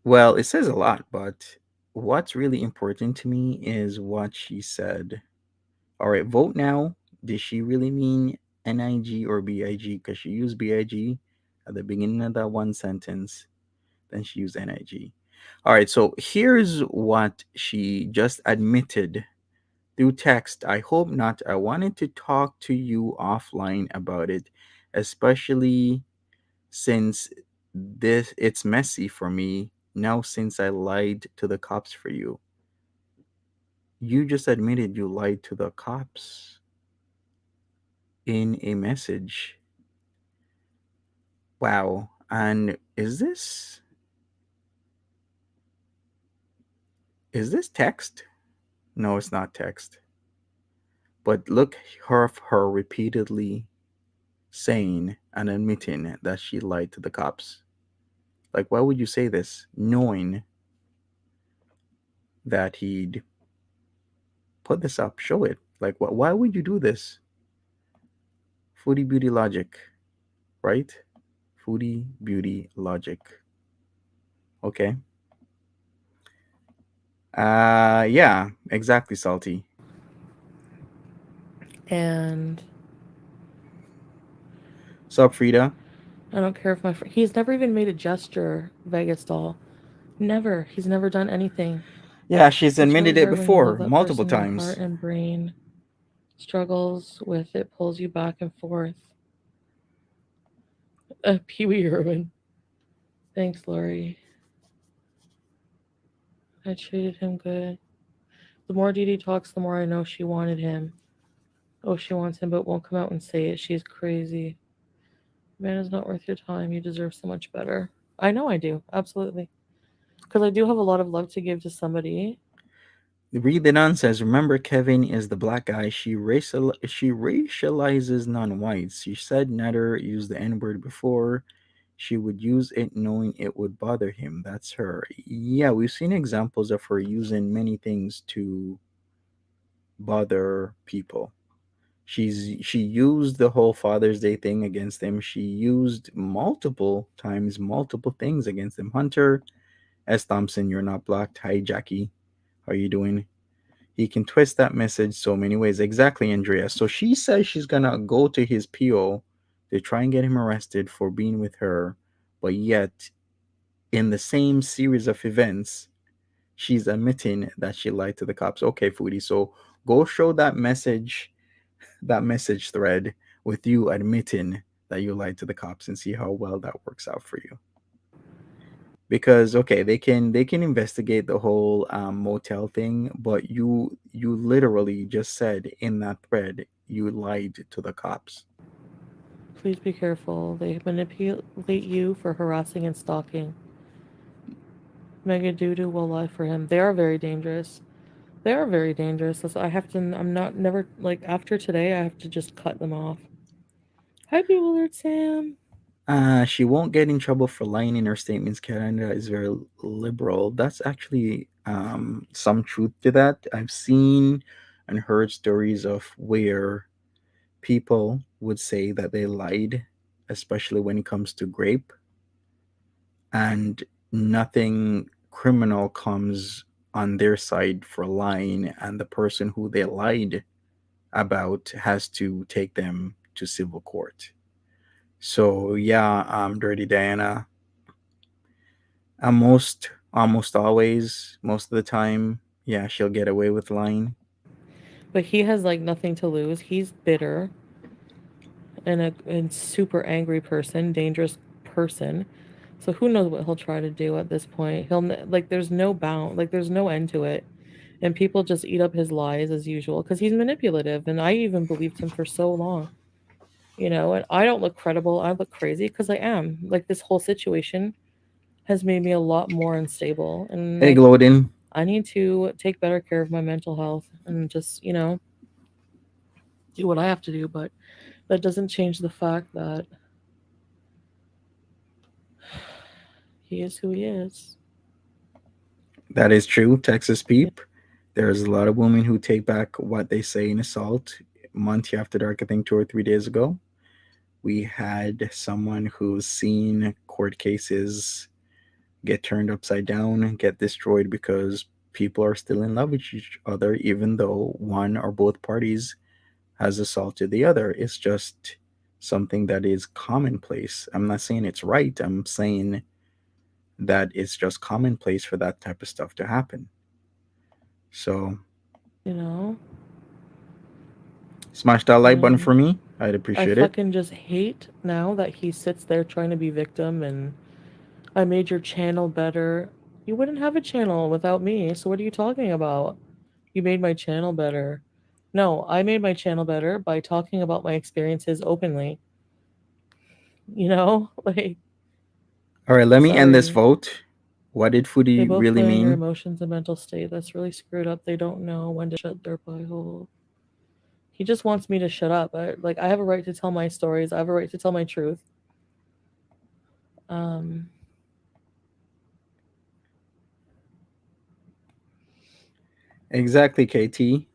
Well, it says a lot, but what's really important to me is what she said. All right, vote now. Did she really mean NIG or BIG? Because she used BIG at the beginning of that one sentence, then she used NIG. All right, so here's what she just admitted through text. I hope not. I wanted to talk to you offline about it, especially since this it's messy for me now since I lied to the cops for you. You just admitted you lied to the cops in a message. Wow. And is this text? No, it's not text. But look her repeatedly saying and admitting that she lied to the cops. Like why would you say this knowing that he'd put this up, show it? Like why would you do this? Foodie beauty logic, right? Foodie beauty logic. Okay. Yeah, exactly, Salty. And Sup, Frida? I don't care if he's never even made a gesture, Vegas doll. Never. He's never done anything. Yeah, she's It's really admitted it hard when you before, love that multiple person, your times. heart and brain struggles with it, pulls you back and forth. Pee Wee Irwin. Thanks, Lori. I treated him good. The more Dee Dee talks, the more I know she wanted him. Oh, she wants him, but won't come out and say it. She's crazy. Man is not worth your time. You deserve so much better. I know I do. Absolutely. Because I do have a lot of love to give to somebody. Read the Nun says, remember Kevin is the black guy. She racializes non-whites. She said Nader used the N-word before. She would use it knowing it would bother him. That's her. Yeah, we've seen examples of her using many things to bother people. She used the whole Father's Day thing against him. She used multiple times multiple things against him. Hunter S. Thompson, you're not blocked. Hi Jackie. How are you doing? He can twist that message so many ways. Exactly, Andrea. So she says she's gonna go to his PO to try and get him arrested for being with her, but yet in the same series of events, she's admitting that she lied to the cops. Okay, Foodie. So go show that message thread with you admitting that you lied to the cops and see how well that works out for you. Because okay, they can investigate the whole motel thing, but you literally just said in that thread you lied to the cops. Please be careful. They manipulate you for harassing and stalking. Mega Doodoo will lie for him. They are very dangerous. They are very dangerous. I have to. I'm not never like after today. I have to just cut them off. Hi, Bewildered Sam. She won't get in trouble for lying in her statements. Canada is very liberal. That's actually some truth to that. I've seen and heard stories of where people would say that they lied, especially when it comes to grape, and nothing criminal comes on their side for lying, and the person who they lied about has to take them to civil court. So yeah, Dirty Diana, almost always, most of the time, yeah, she'll get away with lying. But he has like nothing to lose. He's bitter and super angry person, dangerous person. So who knows what he'll try to do at this point? Like there's no bound, like there's no end to it, and people just eat up his lies as usual because he's manipulative. And I even believed him for so long, And I don't look credible. I look crazy because I am. Like this whole situation has made me a lot more unstable, and Hey, like Glodin. I need to take better care of my mental health and just do what I have to do. But that doesn't change the fact that he is who he is. That is true, Texas peep. There's a lot of women who take back what they say in assault. Monty After Dark, I think 2 or 3 days ago, we had someone who's seen court cases get turned upside down and get destroyed because people are still in love with each other, even though one or both parties has assaulted the other. It's just something that is commonplace. I'm not saying it's right, I'm saying that it's just commonplace for that type of stuff to happen. So, You know, smash that like button and for me. I'd I appreciate it. fucking just hate now that he sits there trying to be victim and I made your channel better. You wouldn't have a channel without me, so what are you talking about? You made my channel better. No, I made my channel better by talking about my experiences openly. Like, All right, let me end this sorry. vote. What did They foodie both really play on your mean? emotions and mental state. That's really screwed up. They don't know when to shut their pie hole. He just wants me to shut up. I have a right to tell my stories. I have a right to tell my truth. Um, Exactly, KT.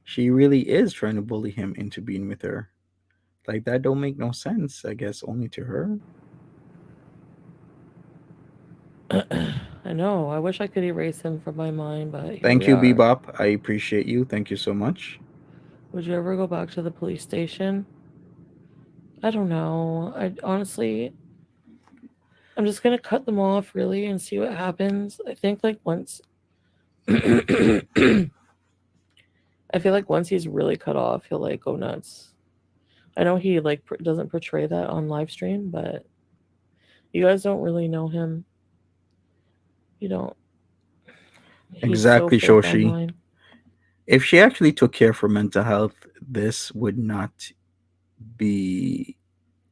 She really is trying to bully him into being with her. Like that don't make no sense, I guess only to her. I know. I wish I could erase him from my mind, but here Thank we you, are. Bebop. I appreciate you. Thank you so much. Would you ever go back to the police station? I don't know. I honestly, I'm just gonna cut them off really and see what happens. I think like once, I feel like once he's really cut off, he'll like go nuts. I know he like doesn't portray that on live stream, but you guys don't really know him. You don't. He's so Exactly, fake Shoshi. online. If she actually took care for mental health, this would not be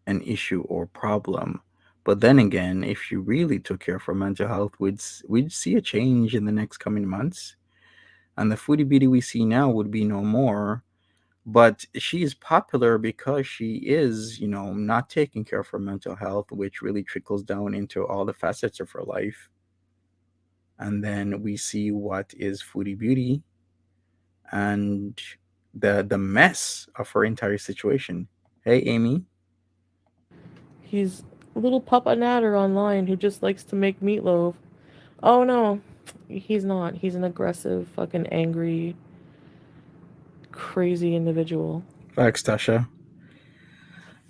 an issue or problem. But then again, if she really took care for mental health, we'd see a change in the next coming months. And the foodie beauty we see now would be no more. But she is popular because she is, not taking care of her mental health, which really trickles down into all the facets of her life. And then we see what is foodie beauty and the mess of her entire situation. Hey, Amy. He's a little Papa Nader online who just likes to make meatloaf. Oh no, he's not. He's an aggressive, fucking angry, crazy individual. Thanks, Tasha.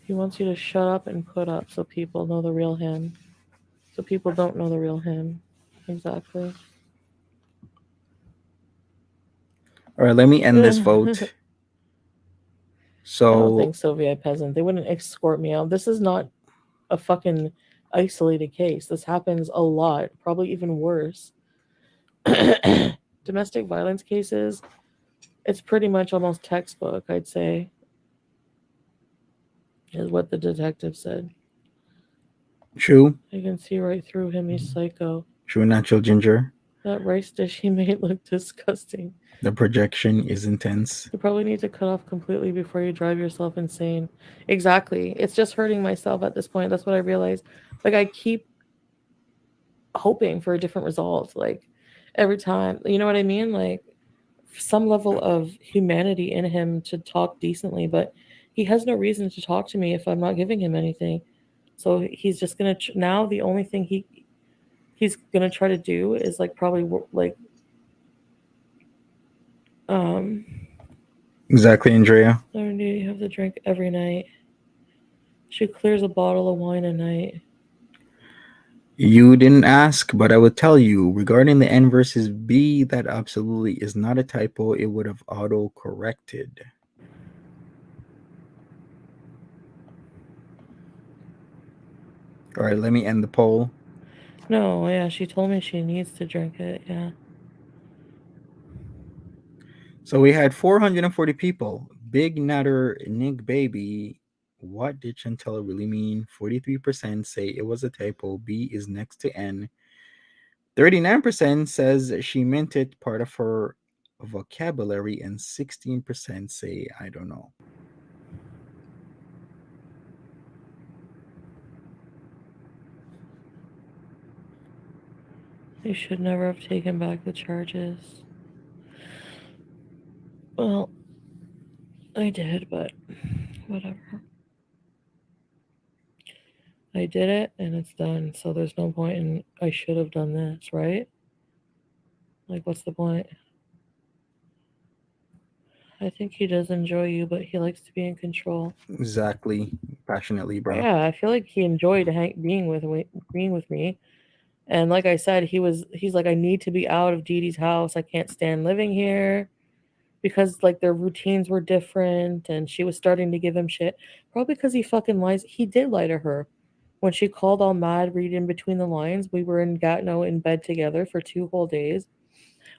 He wants you to shut up and put up so people know the real him. So people don't know the real him. Exactly. All right, let me end this vote. I don't So, think Soviet peasant. They wouldn't escort me out. This is not a fucking isolated case. This happens a lot, probably even worse. Domestic violence cases, it's pretty much almost textbook, I'd say, is what the detective said. true, I can see right through him. He's psycho. True natural ginger. That rice dish he made looked disgusting. The projection is intense. You probably need to cut off completely before you drive yourself insane. Exactly. It's just hurting myself at this point. That's what I realized. Like, I keep hoping for a different result. Like, every time. You know what I mean? Like, some level of humanity in him to talk decently, but he has no reason to talk to me if I'm not giving him anything. So he's just gonna now the only thing he's gonna try to do is like probably like um Exactly, Andrea. I don't need to have to drink every night. She clears a bottle of wine a night. You didn't ask, but I would tell you regarding the N versus B, that absolutely is not a typo. It would have auto corrected. All right, let me end the poll. No, yeah, she told me she needs to drink it. Yeah. So we had 440 people. Big Nader Nick Baby. What did Chantella really mean? 43% say it was a typo. B is next to N. 39% says she meant it part of her vocabulary, and 16% say I don't know. You should never have taken back the charges. Well, I did, but whatever. I did it and it's done. So there's no point in I should have done this, right? Like, what's the point? I think he does enjoy you, but he likes to be in control. Exactly. Passionately, bro. Yeah, I feel like he enjoyed being with me. And like I said, he's like, I need to be out of Dee Dee's house. I can't stand living here because like their routines were different, and she was starting to give him shit. Probably because he fucking lies. He did lie to her when she called all mad, reading between the lines. We were in Gatineau in bed together for 2 whole days.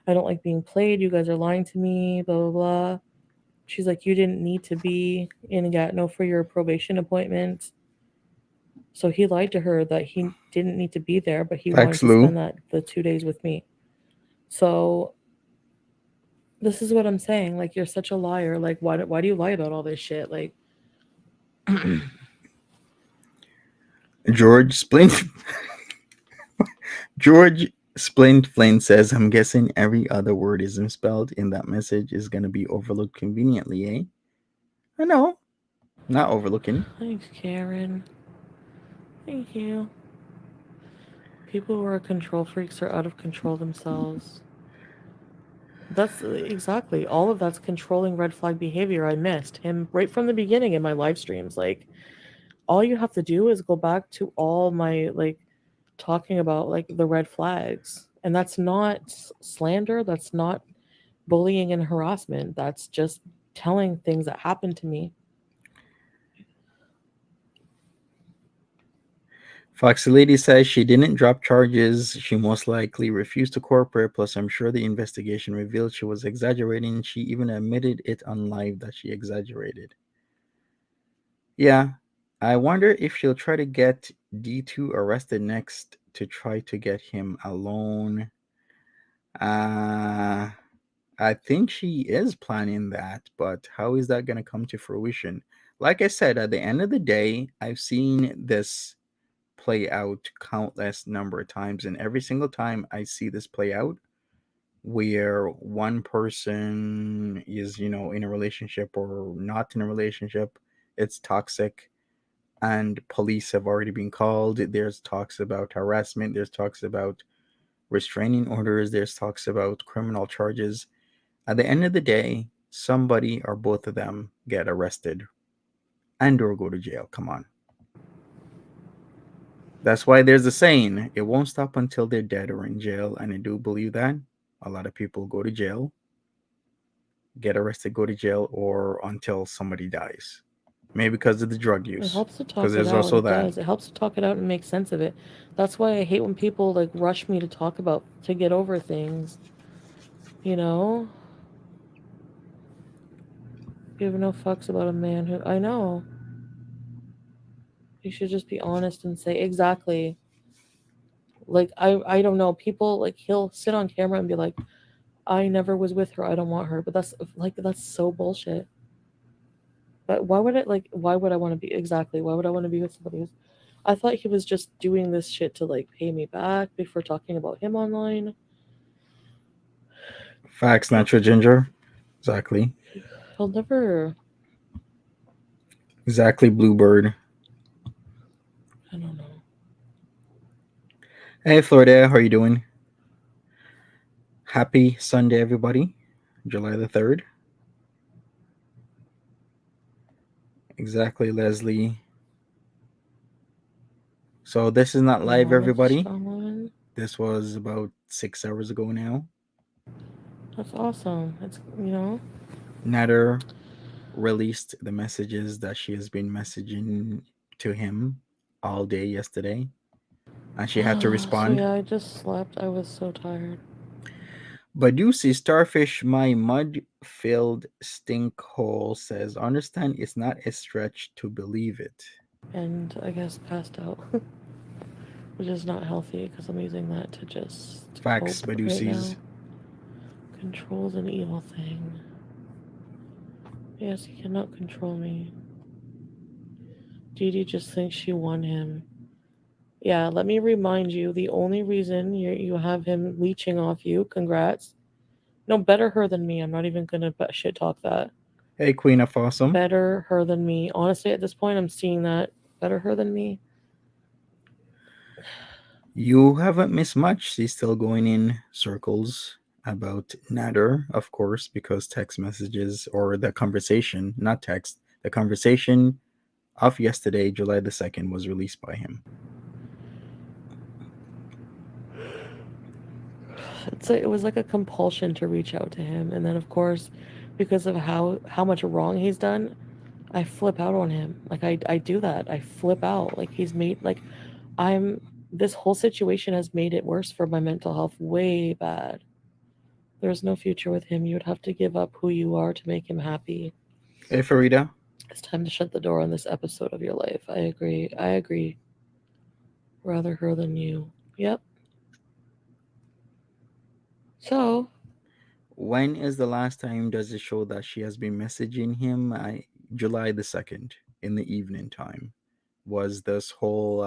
I don't like being played. You guys are lying to me. Blah blah blah. She's like, you didn't need to be in Gatineau for your probation appointment. So he lied to her that he didn't need to be there, but he wanted Facts, to Lou. spend the 2 days with me. So this is what I'm saying. Like, you're such a liar. Like, why do you lie about all this shit? Like, George Splint. George Splintflint says, I'm guessing every other word is misspelled in that message is going to be overlooked conveniently, eh? I know. Not overlooking. thanks, Karen. Thank you. People who are control freaks are out of control themselves. That's exactly all of that's controlling red flag behavior. I missed him right from the beginning in my live streams. Like, all you have to do is go back to all my like talking about like the red flags, and that's not slander. That's not bullying and harassment. That's just telling things that happened to me. Foxy Lady says she didn't drop charges. She most likely refused to cooperate. Plus, I'm sure the investigation revealed she was exaggerating. She even admitted it on live that she exaggerated. Yeah, I wonder if she'll try to get D2 arrested next to try to get him alone. Uh, I think she is planning that, but how is that going to come to fruition? Like I said, at the end of the day, I've seen this play out countless number of times, and every single time I see this play out, where one person is, in a relationship or not in a relationship, it's toxic, and police have already been called. There's talks about harassment, there's talks about restraining orders, there's talks about criminal charges. At the end of the day, somebody or both of them get arrested and or go to jail. Come on. That's why there's a saying, it won't stop until they're dead or in jail. And I do believe that. A lot of people go to jail, get arrested, go to jail, or until somebody dies. Maybe because of the drug It use. helps to Because talk it there's out. also It that. does. It helps to talk it out and make sense of it. That's why I hate when people like rush me to talk about to get over things. You know, give no fucks about a man who I know. You should just be honest and say exactly. Like I don't know. People like he'll sit on camera and be like, I never was with her. I don't want her. But that's so bullshit. But why would it like why would I want to be exactly? Why would I want to be with somebody who's I thought he was just doing this shit to like pay me back before talking about him online. Facts, natural ginger. Exactly. He'll never Exactly, Bluebird. I don't know. Hey, Florida, how are you doing? Happy Sunday, everybody. July the 3rd. Exactly, Leslie. So this is not My live, mom is just everybody. on. This was about 6 hours ago now. That's awesome. It's Nader released the messages that she has been messaging to him all day yesterday, and she had to So respond. yeah, I just slept. I was so tired. Badusi Starfish, my mud filled stink hole says, understand it's not a stretch to believe it. And I guess passed out, which is not healthy because I'm using that to just Facts, cope right Badusis. now. Control's an evil thing. Yes, he cannot control me. Dee just thinks she won him. Yeah, let me remind you the only reason you have him leeching off you, congrats. No, better her than me. I'm not even gonna shit talk that. Hey, Queen of Awesome. Better her than me. Honestly, at this point, I'm seeing that. Better her than me. You haven't missed much. She's still going in circles about Nader, of course, because text messages or the conversation, not text, the conversation of yesterday, July the 2nd, was released by him. It was like a compulsion to reach out to him, and then of course, because of how much wrong he's done, I flip out on him. Like I do that. I flip out. Like he's made like I'm this whole situation has made it worse for my mental health way bad. There's no future with him. You would have to give up who you are to make him happy. Hey, Farida. It's time to shut the door on this episode of your life. I agree. I agree. Rather her than you. Yep. So, When is the last time does it show that she has been messaging him? July the 2nd in the evening time was this whole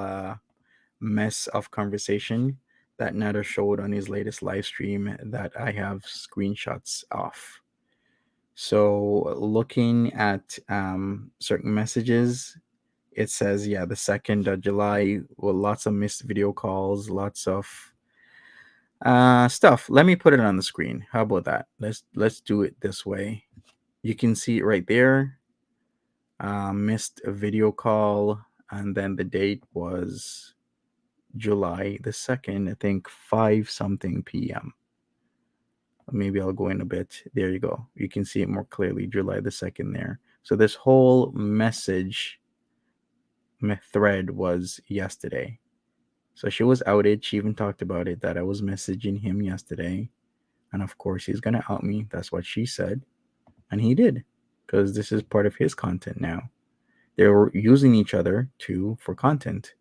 mess of conversation that Nader showed on his latest live stream that I have screenshots of. So looking at certain messages, it says, yeah, the 2nd of July, with lots of missed video calls, lots of stuff. Let me put it on the screen. How about that? Let's do it this way. You can see it right there. Missed a video call, and then the date was July the 2nd, I think 5 something p.m. Maybe I'll go in a bit. There you go. You can see it more clearly, July the 2nd there. So this whole message thread was yesterday. So she was outed. She even talked about it that I was messaging him yesterday. And of course, he's going to out me. That's what she said. And he did, because this is part of his content now. They were using each other too for content.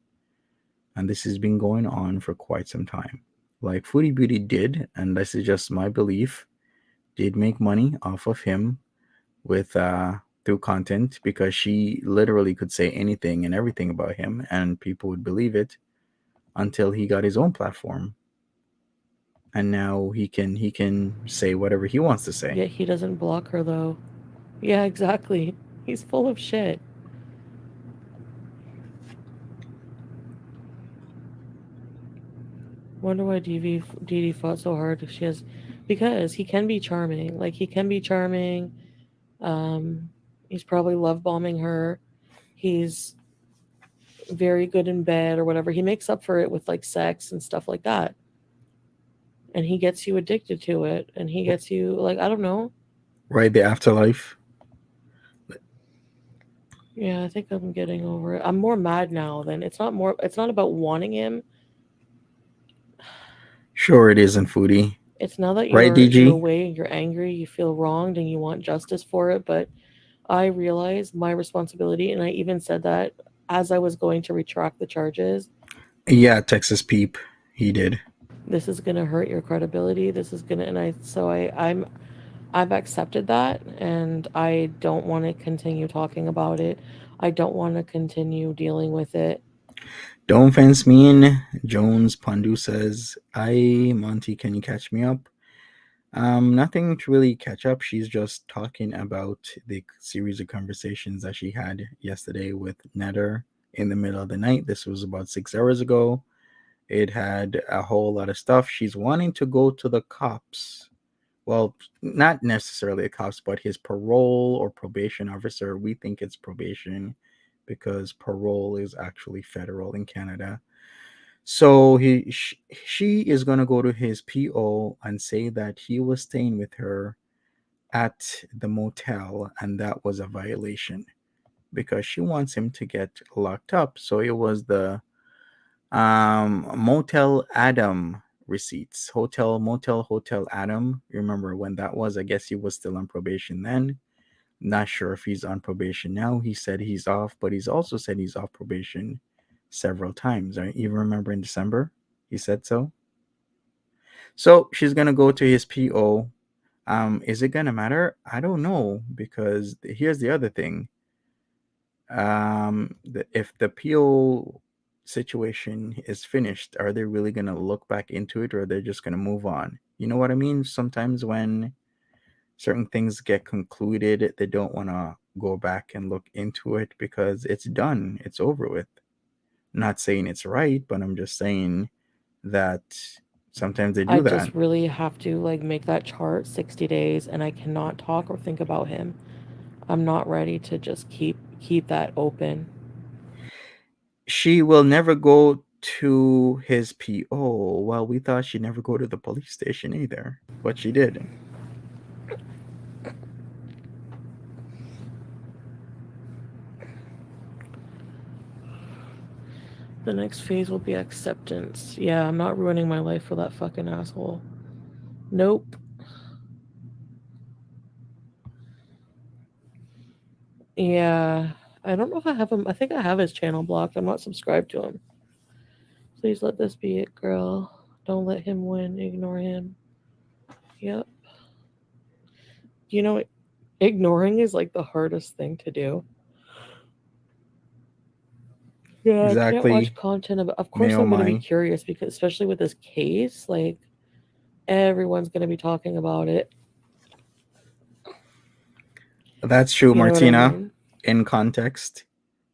And this has been going on for quite some time. Like Foodie Beauty did, and this is just my belief, did make money off of him with through content, because she literally could say anything and everything about him and people would believe it until he got his own platform. And now he can say whatever he wants to say. yet he doesn't block her though. Yeah, exactly. He's full of shit. Wonder why Dee fought so hard. She has, because he can be charming. Like he can be charming. Um, he's probably love bombing her. He's very good in bed or whatever. He makes up for it with like sex and stuff like that. And he gets you addicted to it. And he gets you like I don't know. Right, the afterlife. Yeah, I think I'm getting over it. I'm more mad now than it's not about wanting him. Sure, it isn't, Foodie. It's now that Right, you're DG? away, you're angry, you feel wronged and you want justice for it, but I realize my responsibility and I even said that as I was going to retract the charges. Yeah, Texas Peep. He did. This is gonna hurt your credibility. This is gonna, and I've accepted that, and I don't want to continue talking about it. I don't want to continue dealing with it. Don't fence me in. Jones Pandu says, "I Monty, can you catch me up?" Nothing to really catch up. She's just talking about the series of conversations that she had yesterday with Nader in the middle of the night. This was about 6 hours ago. It had a whole lot of stuff. She's wanting to go to the cops. Well, not necessarily the cops, but his parole or probation officer. We think it's probation because parole is actually federal in Canada. So she is going to go to his PO and say that he was staying with her at the motel and that was a violation because she wants him to get locked up. So it was the Motel Adam receipts. Hotel Adam. Remember when that was? I guess he was still on probation then. Not sure if he's on probation now. He said he's off, but he's also said he's off probation several times. I even remember in December he said so. So she's gonna go to his PO. Is it gonna matter? I don't know because here's the other thing. If the PO situation is finished, are they really gonna look back into it, or are they just gonna move on? You know what I mean? Sometimes when certain things get concluded, they don't want to go back and look into it because it's done, it's over with. Not saying it's right, but I'm just saying that sometimes they I do that. just really have to like make that chart 60 days, and I cannot talk or think about him. I'm not ready to just keep that open. She will never go to his PO. Well, we thought she'd never go to the police station either, but she did. The next phase will be acceptance. Yeah, I'm not ruining my life for that fucking asshole. Nope. Yeah. I don't know if I have him. I think I have his channel blocked. I'm not subscribed to him. Please let this be it, girl. Don't let him win. Ignore him. Yep. You know, ignoring is like the hardest thing to do. Yeah, I can't Exactly. watch content about. Of May course, oh I'm gonna be my. curious because, especially with this case, like everyone's gonna be talking about it. That's true, You know what I Martina. mean? In context,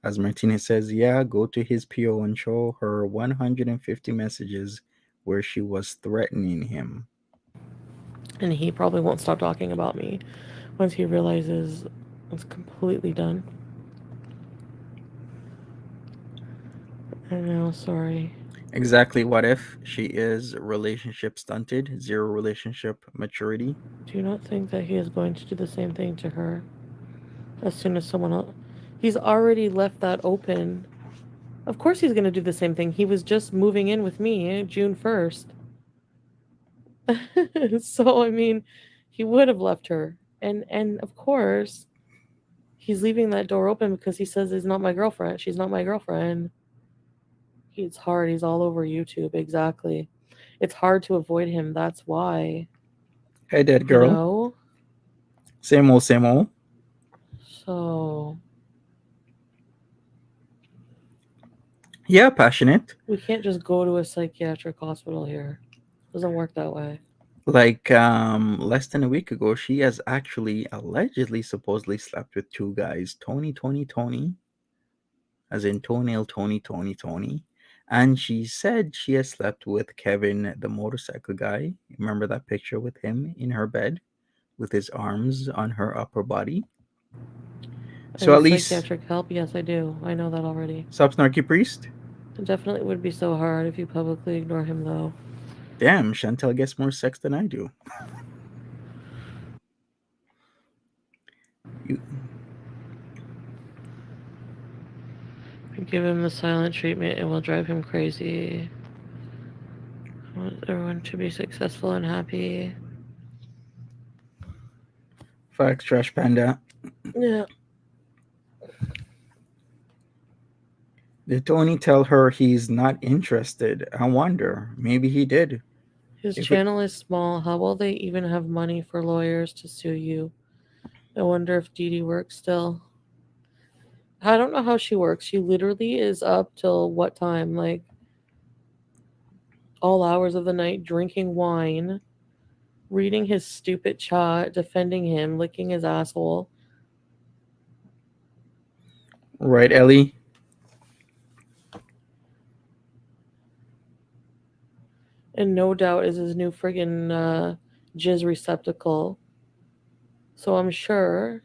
as Martina says, yeah, go to his PO and show her 150 messages where she was threatening him. And he probably won't stop talking about me once he realizes it's completely done. I know. Sorry. Exactly. What if she is relationship stunted, zero relationship maturity? Do you not think that he is going to do the same thing to her as soon as someone else? He's already left that open. Of course, he's going to do the same thing. He was just moving in with me June 1st. So, I mean, he would have left her. And of course, he's leaving that door open because he says he's not my girlfriend. She's not my girlfriend. It's hard. He's all over YouTube. Exactly. It's hard to avoid him. That's why. Hey, dead You girl. know? Same old, same old. So Yeah, passionate. we can't just go to a psychiatric hospital here. Doesn't work that way. Like less than a week ago, she has actually allegedly supposedly slept with two guys, Tony, as in toenail Tony. And she said she has slept with Kevin, the motorcycle guy. Remember that picture with him in her bed with his arms on her upper body? I So need at least, psychiatric help. Yes, I do. I know that already. Sub Snarky Priest. It definitely would be so hard if you publicly ignore him, though. Damn, Chantel gets more sex than I do. You, Give him the silent treatment. It will drive him crazy. I want everyone to be successful and happy. Facts, Trash Panda. Yeah. Did Tony tell her he's not interested? I wonder. Maybe he did. His If it channel is small. How will they even have money for lawyers to sue you? I wonder if Dee Dee works still. I don't know how she works. She literally is up till what time? Like all hours of the night, drinking wine, reading his stupid chat, defending him, licking his asshole. right, Ellie? And no doubt is his new friggin' jizz receptacle. So I'm sure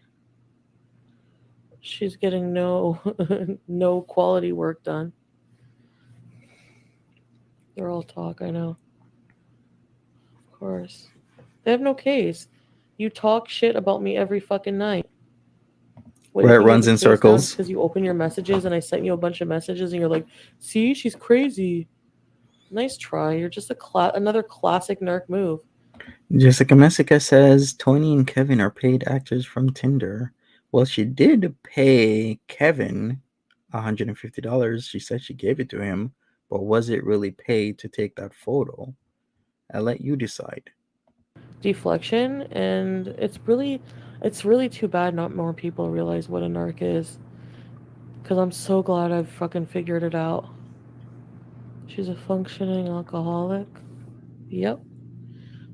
she's getting no no quality work done. They're all talk, I know. Of course. They have no case. You talk shit about me every fucking night. What do you Where it think you have runs a in case now just circles. because you open your messages and I sent you a bunch of messages and you're like, see, she's crazy. Nice try. You're just another classic NARC move. Jessica Messica says Tony and Kevin are paid actors from Tinder. Well, she did pay Kevin $150. She said she gave it to him, but was it really paid to take that photo? I'll let you decide. Deflection, and it's really too bad not more people realize what a NARC is. Because I'm so glad I've fucking figured it out. She's a functioning alcoholic. Yep.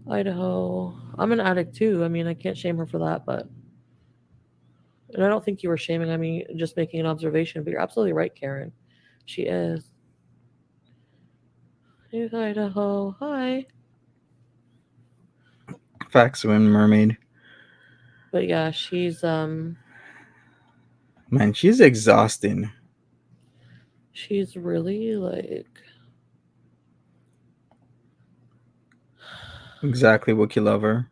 Idaho. I'm an addict too. I mean, I can't shame her for that, but. And I don't think you were shaming, I mean, just making an observation, but you're absolutely right, Karen. She is. Hey, Idaho. Hi. Facts, Wind Mermaid. But yeah, Man, she's exhausting. she's really like. Exactly what you love her.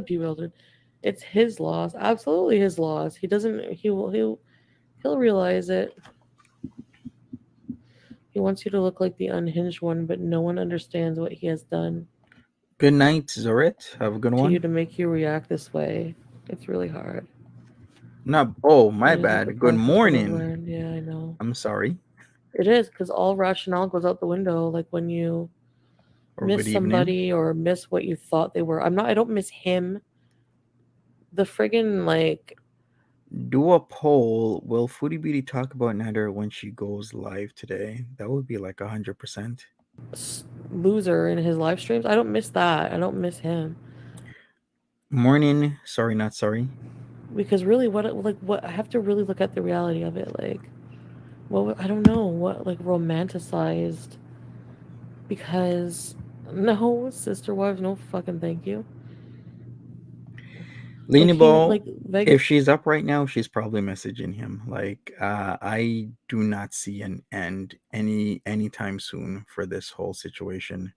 Bewildered. It's his loss, absolutely his loss. He doesn't. He'll realize it. He wants you to look like the unhinged one, but no one understands what he has done Good night, Zoret. Have a good to you one. to make you react this way. It's really hard. No, oh, my It is like a bad. Good process that I've morning. learned. Yeah, I know. I'm sorry. It is because all rationale goes out the window. Like when you Or miss good evening. somebody or miss what you thought they were. I don't miss him. The friggin' like Do a poll. Will Foodie Beauty talk about Nader when she goes live today? That would be like 100%. loser in his live streams. I don't miss that. I don't miss him. Morning. Sorry, not sorry. Because really what I have to really look at the reality of it. Like well, I don't know what like romanticized because no sister wives, no fucking thank you. Like Leany he Ball, like Vegas if she's up right now, she's probably messaging him. Like, I do not see an end anytime soon for this whole situation.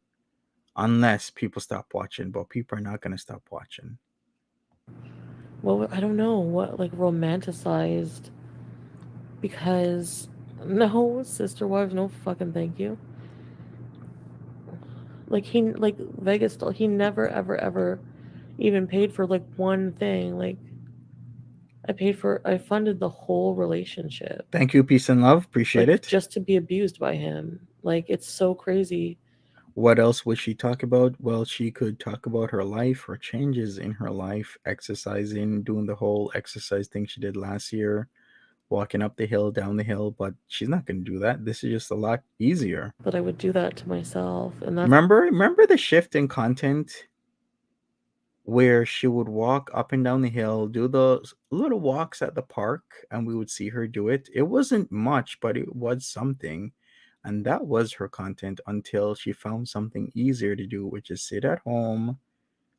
Unless people stop watching, but people are not gonna stop watching. well I don't know what like romanticized because no sister wives, no fucking thank you. Like Vegas he never ever even paid for like one thing. Like I funded the whole relationship. Thank you, peace and love. Appreciate Like it. just to be abused by him. Like it's so crazy. What else would she talk about? Well, she could talk about her life, her changes in her life, exercising, doing the whole exercise thing she did last year, walking up the hill, down the hill, but she's not going to do that. This is just a lot easier. But I would do that to myself, and that's Remember the shift in content where she would walk up and down the hill, do those little walks at the park, and we would see her do it. It wasn't much, but it was something. And that was her content until she found something easier to do, which is sit at home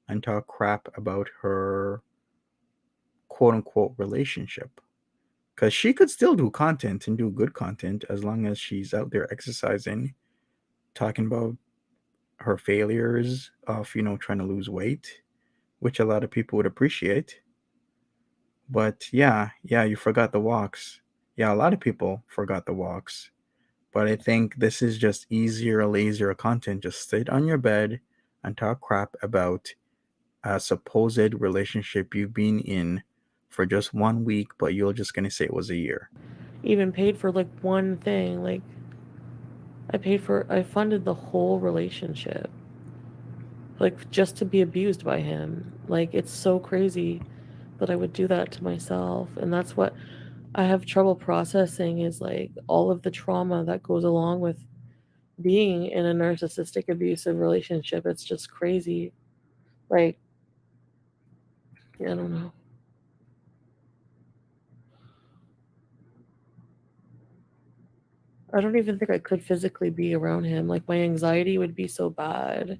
and talk crap about her quote unquote relationship. Because she could still do content and do good content as long as she's out there exercising, talking about her failures of, trying to lose weight, which a lot of people would appreciate. But yeah, you forgot the walks. Yeah, a lot of people forgot the walks. But I think this is just easier, lazier content. Just sit on your bed and talk crap about a supposed relationship you've been in for just 1 week, but you're just gonna say it was a year. Even paid for like one thing. Like, I funded the whole relationship. Like, just to be abused by him. Like, it's so crazy that I would do that to myself. And that's what I have trouble processing is like all of the trauma that goes along with being in a narcissistic abusive relationship. It's just crazy. Like, I don't know. I don't even think I could physically be around him. Like, my anxiety would be so bad.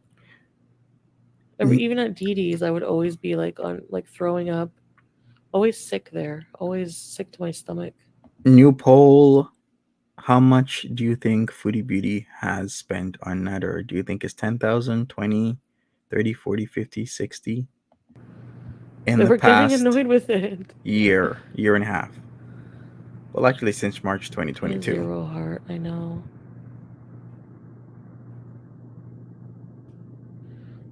Even at Dee Dee's, I would always be like on like throwing up, always sick there, always sick to my stomach. New poll. How much do you think Foodie Beauty has spent on Nader? Do you think it's 10,000, 20, 30, 40, 50, 60 in They the were getting past annoyed with it. year and a half? Well, actually, since March He has 2022. zero heart, I know.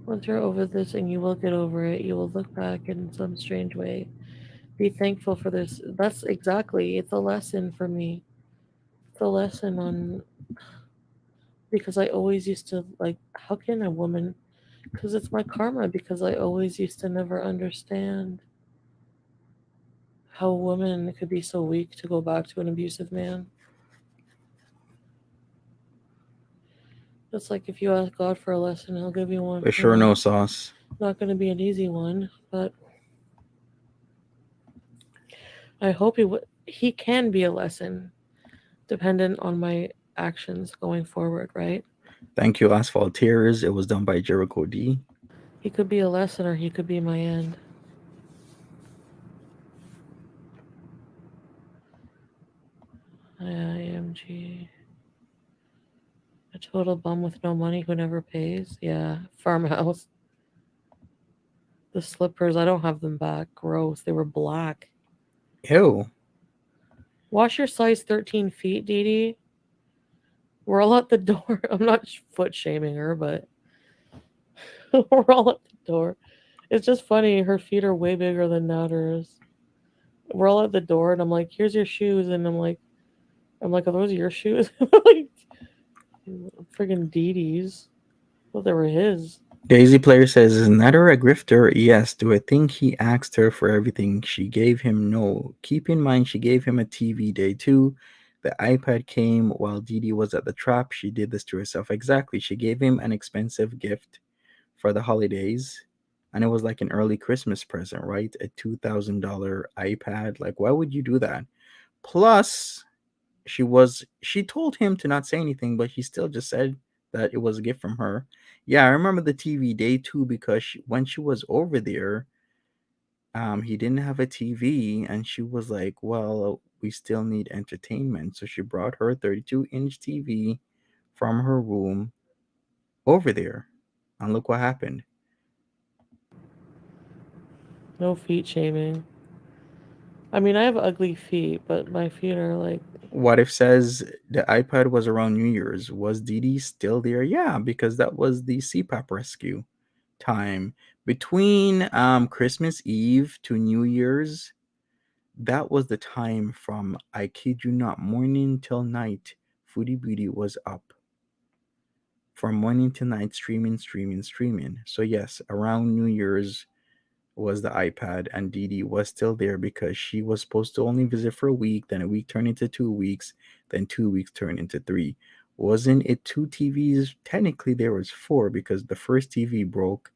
Once you're over this and you will get over it, you will look back in some strange way. Be thankful for this. That's exactly, it's a lesson for me. It's a lesson on, because I always used to, like, how can a woman, because it's my karma, because I always used to never understand how a woman could be so weak to go back to an abusive man. It's like if you ask God for a lesson, He'll give you one. For sure, no sauce. Not going to be an easy one, but I hope he can be a lesson, dependent on my actions going forward. Right? Thank you, Asphalt Tears. It was done by Jericho D. He could be a lesson, or he could be my end. IMG. A total bum with no money who never pays. Yeah, farmhouse. The slippers, I don't have them back. Gross. They were black. Ew. Wash your size 13 feet, Dee Dee. We're all at the door. I'm not foot shaming her, but we're all at the door. It's just funny. Her feet are way bigger than Nader's. We're all at the door, and I'm like, "Here's your shoes," and are those your shoes? Like, friggin' Dee Dee's. Well, they were his. Daisy Player says, is Nader a grifter? Yes. Do I think he asked her for everything she gave him? No. Keep in mind, she gave him a TV day too. The iPad came while Dee Dee was at the trap. She did this to herself. Exactly. She gave him an expensive gift for the holidays. And it was like an early Christmas present, right? A $2,000 iPad. Like, why would you do that? Plus, she told him to not say anything, but he still just said that it was a gift from her. Yeah, I remember the TV day too because when she was over there, he didn't have a TV, and she was like, "Well, we still need entertainment," so she brought her 32-inch TV from her room over there, and look what happened. No feet shaming. I mean, I have ugly feet, but my feet are like. What if says the iPad was around New Year's? Was Dee Dee still there? Yeah, because that was the CPAP rescue time between Christmas Eve to New Year's. That was the time from, I kid you not, morning till night. Foodie Beauty was up from morning to night, streaming, streaming, streaming. So yes, around New Year's was the iPad, and Dee Dee was still there because she was supposed to only visit for a week. Then a week turned into 2 weeks. Then 2 weeks turned into three. Wasn't it two TVs? Technically, there was four because the first TV broke.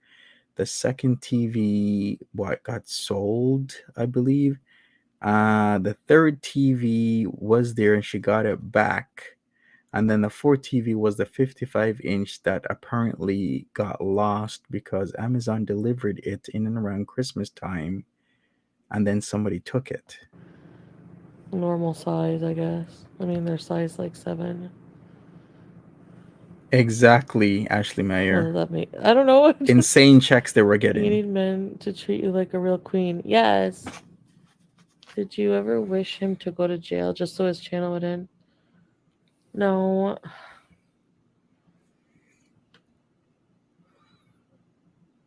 The second TV, what, got sold, I believe. The third TV was there and she got it back. And then the fourth TV was the 55-inch that apparently got lost because Amazon delivered it in and around Christmas time, and then somebody took it. Normal size, I guess. I mean, they're size like 7. Exactly, Ashley What Mayer. does that mean? I don't know. Insane checks they were You getting. need men to treat you like a real queen. Yes. Did you ever wish him to go to jail just so his channel would end? No.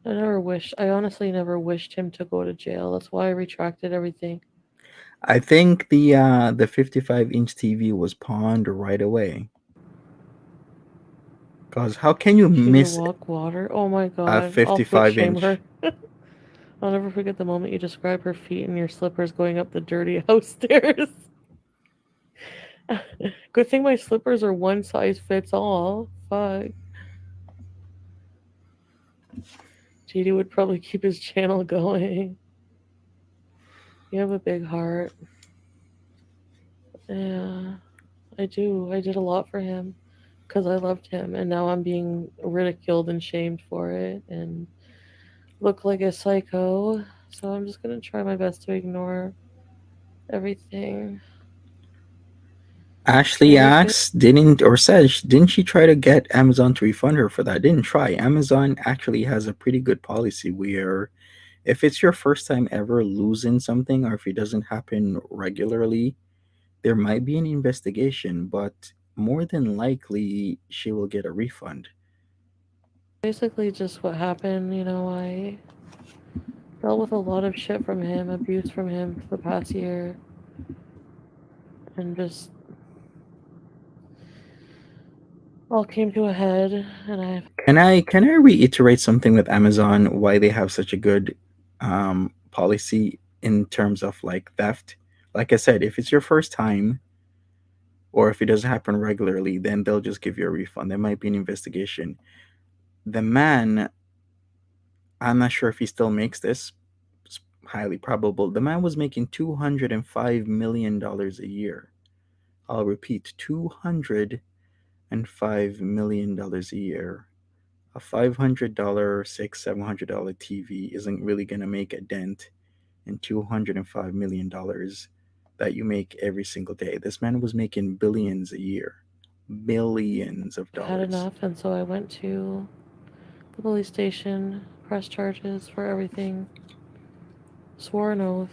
I honestly never wished him to go to jail. That's why I retracted everything. I think the 55-inch TV was pawned right away. Cause how can you She could miss walk water. Oh my a god. I'll fake 55 shame inch? her. I'll never forget the moment you describe her feet in your slippers going up the dirty house stairs. Good thing my slippers are one size fits all. Fuck. JD would probably keep his channel going. You have a big heart. Yeah, I do. I did a lot for him because I loved him, and now I'm being ridiculed and shamed for it and look like a psycho. So I'm just gonna try my best to ignore everything. Ashley Maybe if it asks, didn't she try to get Amazon to refund her for that? Didn't try. Amazon actually has a pretty good policy where if it's your first time ever losing something or if it doesn't happen regularly, there might be an investigation, but more than likely she will get a refund. basically just what happened, I dealt with a lot of shit from him, abuse from him for the past year, and just all came to a head. And I Can I reiterate something with Amazon why they have such a good policy in terms of like theft? Like I said, if it's your first time or if it doesn't happen regularly, then they'll just give you a refund. There might be an investigation. The man, I'm not sure if he still makes this. It's highly probable. The man was making $205 million a year. I'll repeat, $205 million a year. A $500, $700 TV isn't really gonna make a dent in $205 million that you make every single day. This man was making billions a year, billions of had dollars. enough, and so I went to the police station, pressed charges for everything, swore an oath,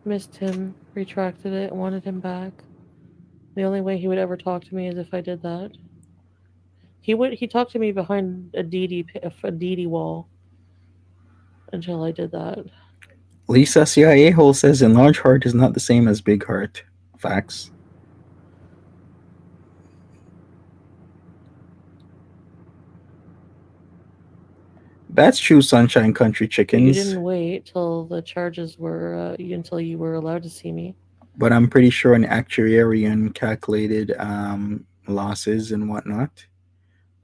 missed him, retracted it, wanted him back. The only way he would ever talk to me is if I did that. He talked to me behind a DD wall until I did that. Lisa CIA hole says enlarged heart is not the same as big heart. Facts. That's true, Sunshine Country But you Chickens. didn't wait till the charges were until you were allowed to see me. But I'm pretty sure an actuarian calculated losses and whatnot.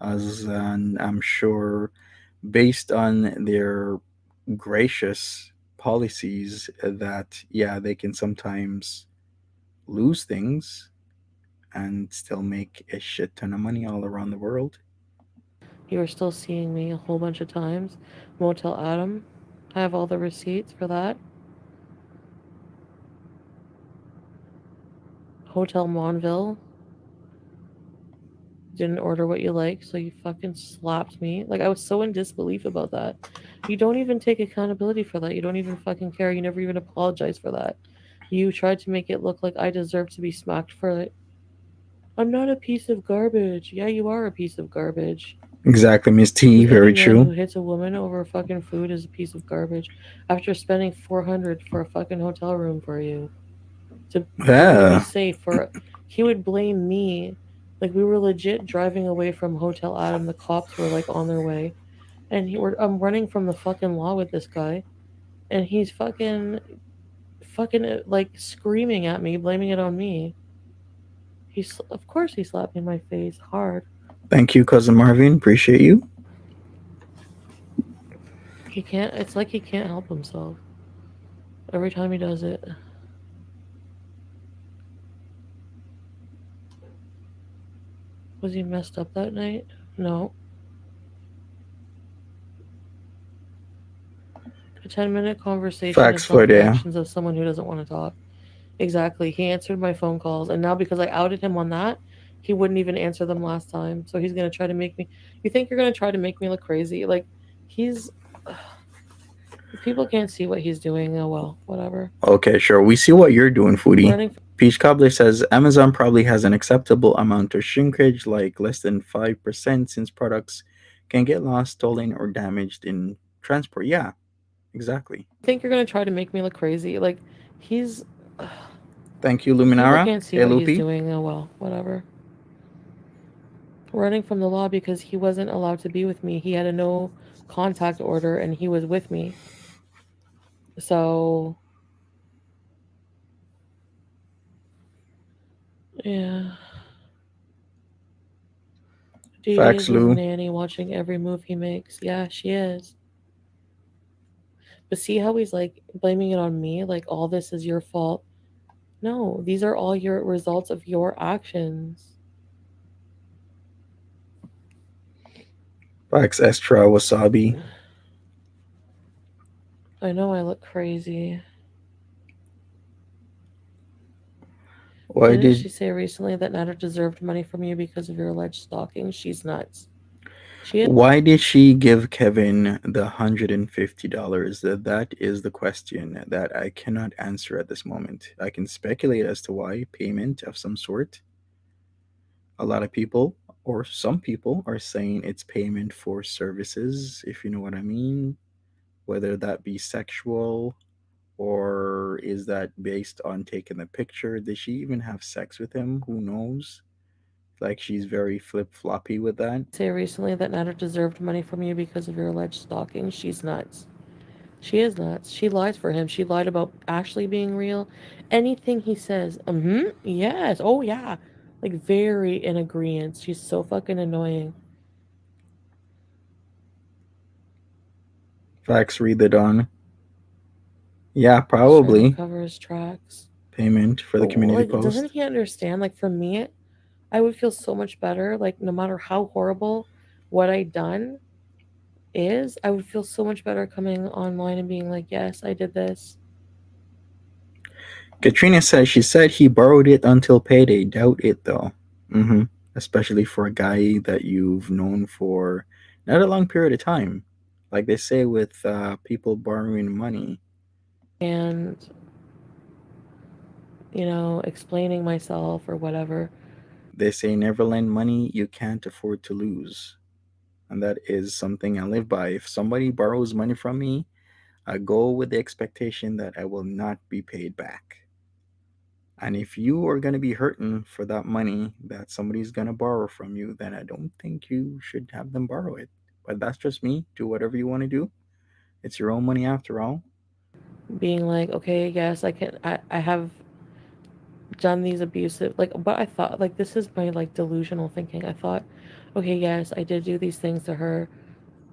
As I'm sure, based on their gracious policies, that yeah, they can sometimes lose things and still make a shit ton of money all around the world. You were still seeing me a whole bunch of times. Motel Adam. I have all the receipts for that. Hotel Monville. Didn't order what you like, so you fucking slapped me. Like, I was so in disbelief about that. You don't even take accountability for that. You don't even fucking care. You never even apologize for that. You tried to make it look like I deserve to be smacked for it. I'm not a piece of garbage. Yeah, you are a piece of garbage. Exactly, Miss T. Because Very any man true. who hits a woman over fucking food is a piece of garbage. After spending 400 for a fucking hotel room for you to for you to be Yeah. safe, for he would blame me. Like, we were legit driving away from Hotel Adam. The cops were like on their way, and I'm running from the fucking law with this guy, and he's fucking like screaming at me, blaming it on me. He's of course he slapped me in my face hard. Thank you, cousin Marvin. Appreciate you. He can't. It's like he can't help himself every time he does it. Was he messed up that night? No. A 10-minute conversation Facts is for not the there. actions of someone who doesn't want to talk. Exactly. He answered my phone calls, and now because I outed him on that, he wouldn't even answer them last time. So he's gonna try to make me. You think you're gonna try to make me look crazy? Like, he's. If people can't see what he's doing, oh well, whatever. Okay, sure. We see what you're doing, Foodie. Running. Peach Cobbler says Amazon probably has an acceptable amount of shrinkage, like less than 5%, since products can get lost, stolen, or damaged in transport. Yeah, exactly. I think you're gonna try to make me look crazy. Like, he's Thank you, people Luminara. can't see Hey, what he's Lupi. doing. Oh well, whatever. Running from the law because he wasn't allowed to be with me. He had a no contact order and he was with me. So yeah. Dee is Facts, his Lou. nanny watching every move he makes. Yeah, she is. But see how he's like blaming it on me? Like all this is your fault. No, these are all your results of your actions. Facts, Extra Wasabi. I know I look crazy. Why Didn't did she say recently that Nader deserved money from you because of your alleged stalking? She's nuts. She is. why did she give Kevin the $150? That is the question that I cannot answer at this moment. I can speculate as to why, payment of some sort. A lot of people, or some people, are saying it's payment for services, if you know what I mean. Whether that be sexual, or is that based on taking the picture? Did she even have sex with him? Who knows? Like, she's very flip floppy with that. Say recently that Nader deserved money from you because of your alleged stalking. She's nuts. She is nuts. She lies for him. She lied about Ashley being real. Anything he says, yes, oh yeah. Like very in agreement. She's so fucking annoying. Facts, read the Dawn. Yeah, He's trying to probably. cover his tracks. Payment for But the community like, doesn't post. he understand? Like for me, I would feel so much better. Like no matter how horrible what I done is, I would feel so much better coming online and being like, yes, I did this. Katrina says she said he borrowed it until payday. Doubt it though. Mm-hmm. Especially for a guy that you've known for not a long period of time. Like they say with people borrowing money, And explaining myself or whatever. they say never lend money you can't afford to lose. And that is something I live by. If somebody borrows money from me, I go with the expectation that I will not be paid back. And if you are going to be hurting for that money that somebody's going to borrow from you, then I don't think you should have them borrow it. But that's just me. Do whatever you want to do. It's your own money after all. Being like, okay, yes, I have done these abusive, like, but I thought, like, this is my, like, delusional thinking. I thought, okay, yes, I did do these things to her.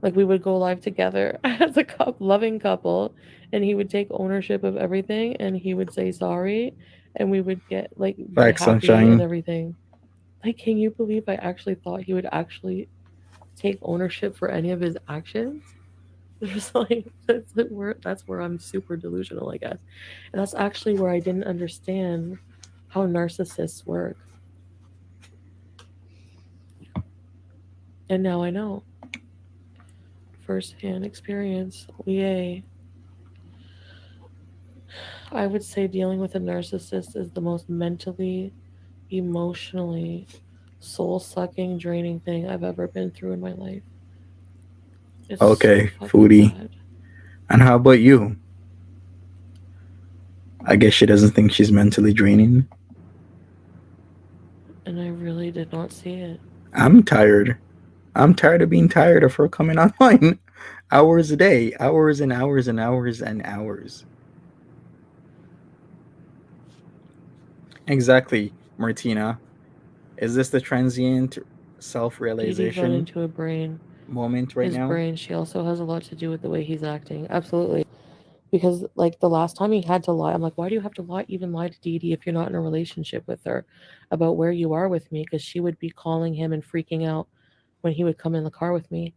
Like, we would go live together as a loving couple, and he would take ownership of everything, and he would say sorry, and we would get, like, be Facts, happy and sunshine. everything. Like, can you believe I actually thought he would actually take ownership for any of his actions? There's like that's where I'm super delusional, I guess. And that's actually where I didn't understand how narcissists work. And now I know. First hand experience. Yay. I would say dealing with a narcissist is the most mentally, emotionally, soul sucking, draining thing I've ever been through in my life. It's so Okay, fucking foodie. bad. And how about you? I guess she doesn't think she's mentally draining. And I really did not see it. I'm tired. I'm tired of being tired of her coming online hours a day, hours and hours and hours and hours. Exactly, Martina. Is this the transient self Dee Dee got realization into a brain. moment right His now? brain, she also has a lot to do with the way he's acting. Absolutely. Because like the last time he had to lie, I'm like, why do you have to lie, even lie to Dee Dee if you're not in a relationship with her about where you are with me? Because she would be calling him and freaking out when he would come in the car with me,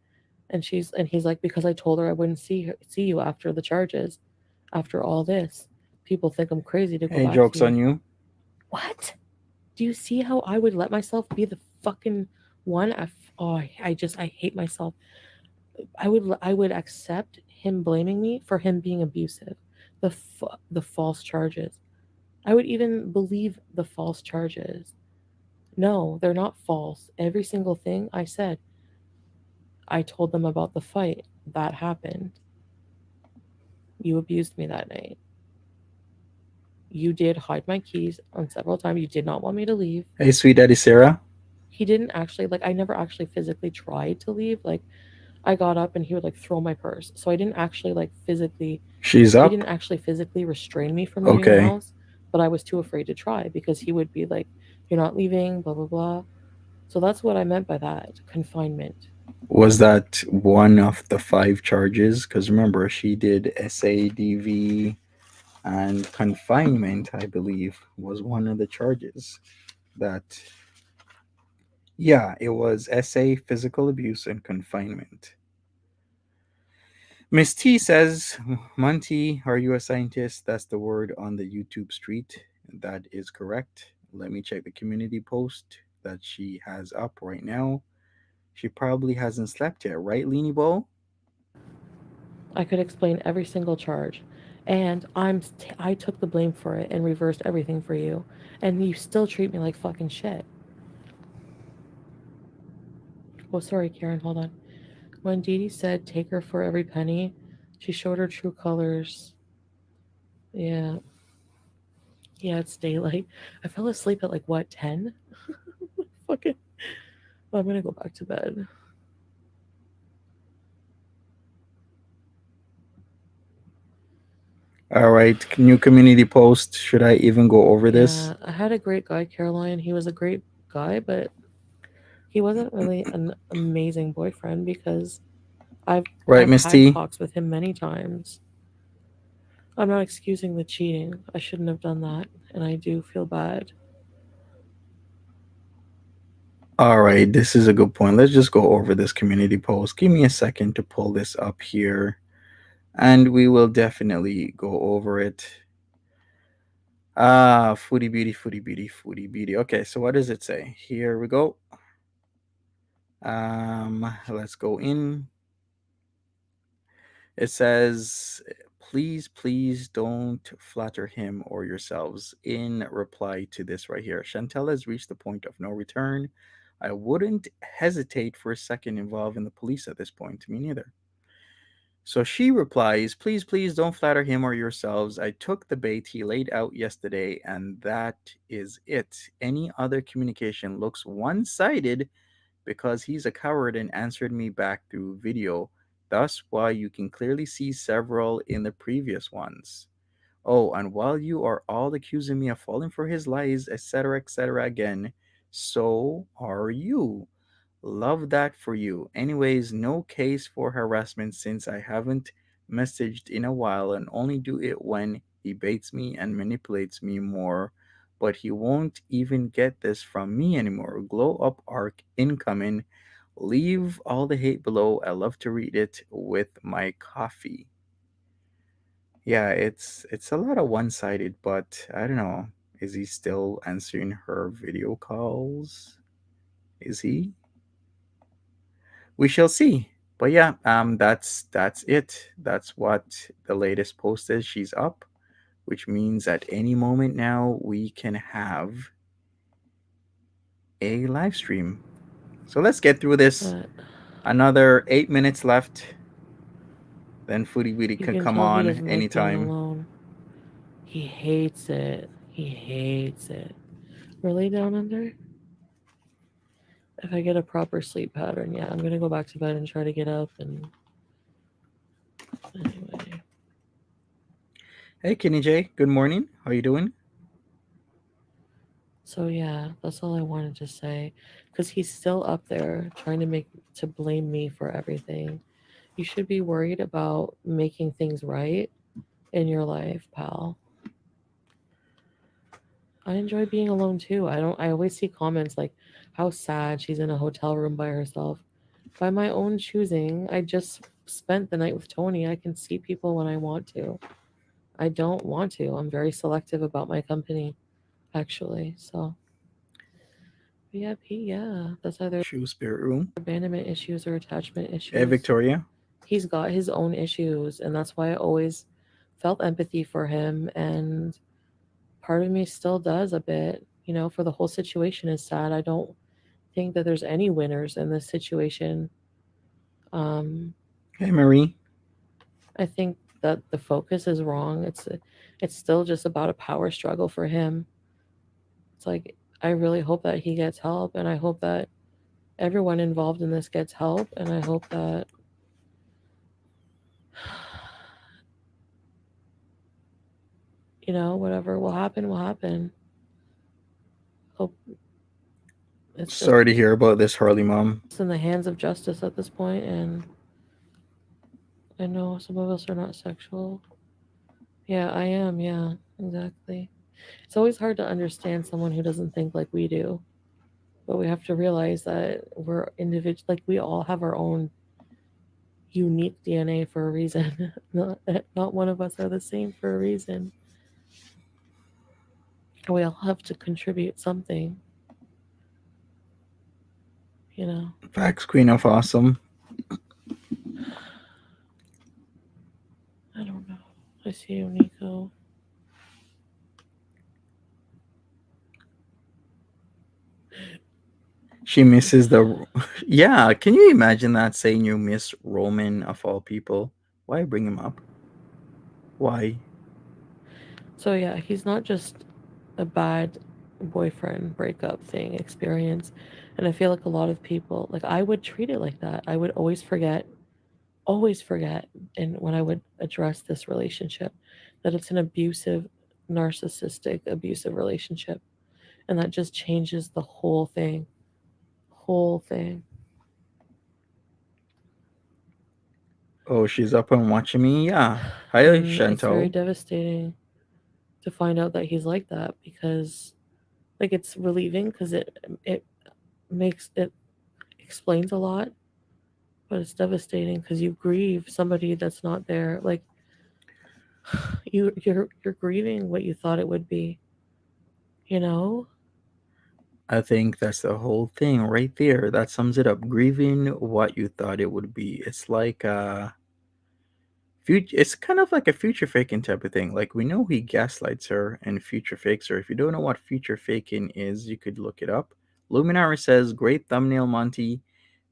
and he's like, because I told her I wouldn't see you after the charges, after all this. People think I'm crazy to go Hey, back to joke's you. on you. What? Do you see how I would let myself be the fucking one? I hate myself. I would accept him blaming me for him being abusive, the false charges. I would even believe the false charges. No, they're not false. Every single thing I said, I told them about the fight that happened. You abused me that night. You did hide my keys on several times. You did not want me to leave. Hey, sweet Daddy Sarah. He didn't actually, like, I never actually physically tried to leave. Like, I got up and he would like throw my purse. So I didn't actually like physically, She's he up. didn't actually physically restrain me from leaving the Okay. house, but I was too afraid to try because he would be like, "You're not leaving, blah, blah, blah." So that's what I meant by that confinement. Was that one of the five charges? Because remember, she did SADV and confinement, I believe, was one of the charges. That, yeah, it was SA, physical abuse, and confinement. Miss T says, Monty, are you a scientist? That's the word on the YouTube street. That is correct. Let me check the community post that she has up right now. She probably hasn't slept yet, right, Leanie Bow? I could explain every single charge. And I took the blame for it and reversed everything for you. And you still treat me like fucking shit. Oh, sorry, Karen, hold on. When Dee Dee said take her for every penny, she showed her true colors. Yeah, yeah, it's daylight. I fell asleep at like what, 10? Fucking. I'm gonna go back to bed. All right, new community post. Should I even go over this? Yeah, I had a great guy, Caroline. He was a great guy, but he wasn't really an amazing boyfriend because I've Right, I've Miss had T? talks with him many times. I'm not excusing the cheating. I shouldn't have done that, and I do feel bad. All right, this is a good point. Let's just go over this community post. Give me a second to pull this up here, and we will definitely go over it. Foodie Beauty, Foodie Beauty, Foodie Beauty. Okay, so what does it say? Here we go. Let's go in. It says, please, please don't flatter him or yourselves. In reply to this right here, Chantel has reached the point of no return. I wouldn't hesitate for a second involving the police at this point. Me neither. So she replies, please, please don't flatter him or yourselves. I took the bait he laid out yesterday, and that is it. Any other communication looks one sided because he's a coward and answered me back through video. Thus, why you can clearly see several in the previous ones. Oh, and while you are all accusing me of falling for his lies, etc., again, so are you. Love that for you. Anyways, no case for harassment since I haven't messaged in a while and only do it when he baits me and manipulates me more. But he won't even get this from me anymore. Glow up arc incoming. Leave all the hate below. I love to read it with my coffee. Yeah, it's a lot of one-sided, but I don't know. Is he still answering her video calls? Is he? We shall see. But yeah, that's it. That's what the latest post is. She's up, which means at any moment now we can have a live stream. So let's get through this. But Another 8 minutes left. Then Foodie Beauty you can can come tell he on doesn't like being anytime. alone. He hates it. He hates it. Really, down under? If I get a proper sleep pattern, yeah, I'm gonna go back to bed and try to get up. And anyway, Hey Kenny J, good morning. How you doing? so yeah, that's all I wanted to say. Because he's still up there trying to blame me for everything. You should be worried about making things right in your life, pal. I enjoy being alone too. I always see comments like how sad she's in a hotel room by herself. By my own choosing, I just spent the night with Tony. I can see people when I want to. I don't want to. I'm very selective about my company, actually. So, yeah, yeah, that's either Shoe Spirit Room. abandonment issues or attachment Hey issues. Victoria. He's got his own issues, and that's why I always felt empathy for him. And part of me still does a bit, for the whole situation is sad. I don't think that there's any winners in this situation. Um, Hey, Marie. I think that the focus is wrong. It's still just about a power struggle for him. It's like I really hope that he gets help, and I hope that everyone involved in this gets help, and I hope that whatever will happen will happen. Hope it's just Sorry to hear about this, Harley mom. in the hands of justice at this point, and I know some of us are not sexual. Yeah, I am. Yeah, exactly. It's always hard to understand someone who doesn't think like we do, but we have to realize that we're individual. Like we all have our own unique DNA for a reason. Not one of us are the same for a reason. We all have to contribute something. You know. Facts, Queen of Awesome. I don't know. I see you, Nico. She misses the. Yeah, can you imagine that saying you miss Roman of all people? Why bring him up? Why? So yeah, he's not just a bad boyfriend breakup thing experience. And I feel like a lot of people, like I would treat it like that. I would always forget, and when I would address this relationship, that it's an abusive, narcissistic, abusive relationship. And that just changes the whole thing. Whole thing. Oh, she's up and watching me? Yeah. Hi, And it's very Chantal. devastating to find out that he's like that because like it's relieving because it makes it explains a lot, but it's devastating because you grieve somebody that's not there. Like you're grieving what you thought it would be, you know? I think that's the whole thing right there. That sums it up. Grieving what you thought it would be. It's like it's kind of like a future faking type of thing. Like we know he gaslights her and future fakes her. If you don't know what future faking is, you could look it up. Luminara says, "Great thumbnail, Monty."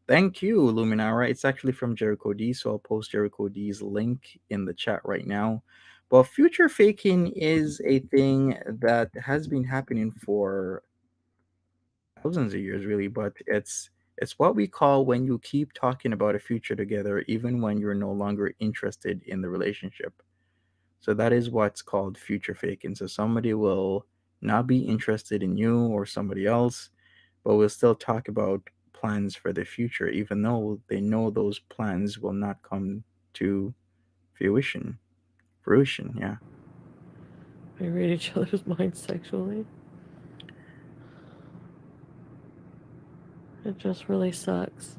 Thank you, Luminara. It's actually from Jericho D, so I'll post Jericho D's link in the chat right now. But future faking is a thing that has been happening for thousands of years, really. But it's what we call when you keep talking about a future together, even when you're no longer interested in the relationship. So that is what's called future faking. So somebody will not be interested in you or somebody else, but we'll still talk about plans for the future, even though they know those plans will not come to fruition. Fruition, yeah. We read each other's minds sexually. It just really sucks.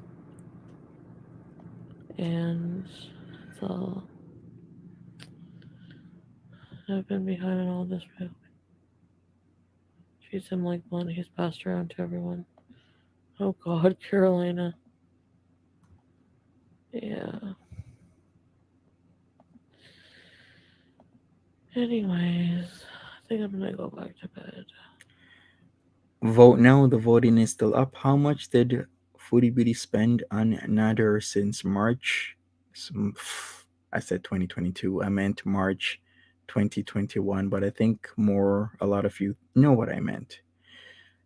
And so I've been behind all this. Treats him like money. He's passed around to everyone. Oh God, Carolina. Yeah. Anyways, I think I'm gonna go back to bed. Vote now. The voting is still up. How much did Foodie Beauty spend on Nader since March? I said 2022. I meant March 2021, but I think a lot of you know what I meant.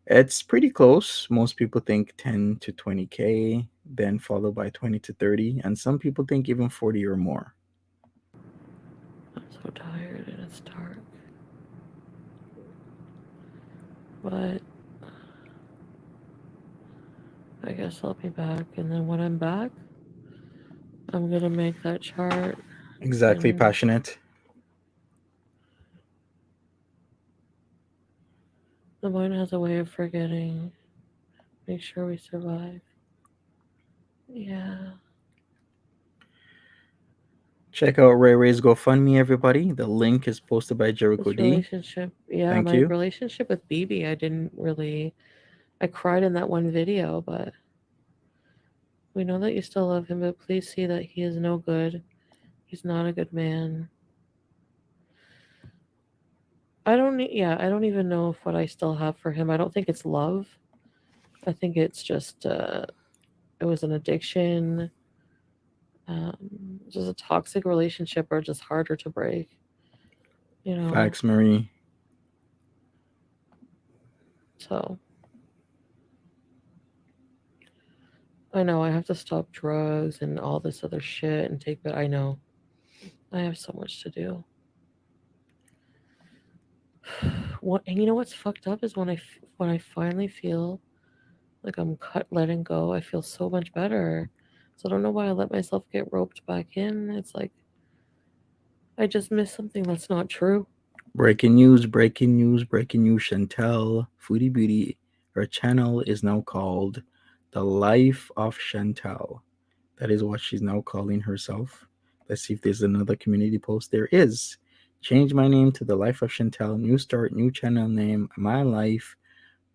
It's pretty close. Most people think 10 to 20K, then followed by 20 to 30, and some people think even 40 or more. I'm so tired and it's dark. But I guess I'll be back. And then when I'm back, I'm gonna make that chart. Exactly, And passionate. the mind has a way of forgetting. Make sure we survive. Yeah. Check out Ray Ray's GoFundMe, everybody. The link is posted by Jericho This D. relationship, yeah, Thank my you. relationship with BB, I didn't really. I cried in that one video, but we know that you still love him, but please see that he is no good. He's not a good man. I don't even know if what I still have for him. I don't think it's love. I think it's just it was an addiction. Just a toxic relationship are just harder to break, you know. Facts, Marie. So I know I have to stop drugs and all this other shit and take, but I know I have so much to do. What, and you know what's fucked up is when I finally feel like I'm letting go, I feel so much better. So I don't know why I let myself get roped back in. It's like I just missed something that's not true. Breaking news, breaking news, breaking news. Chantel, Foodie Beauty, her channel is now called The Life of Chantel. That is what she's now calling herself. Let's see if there's another community post. There is. Change my name to The Life of Chantel. New start, new channel name. My life.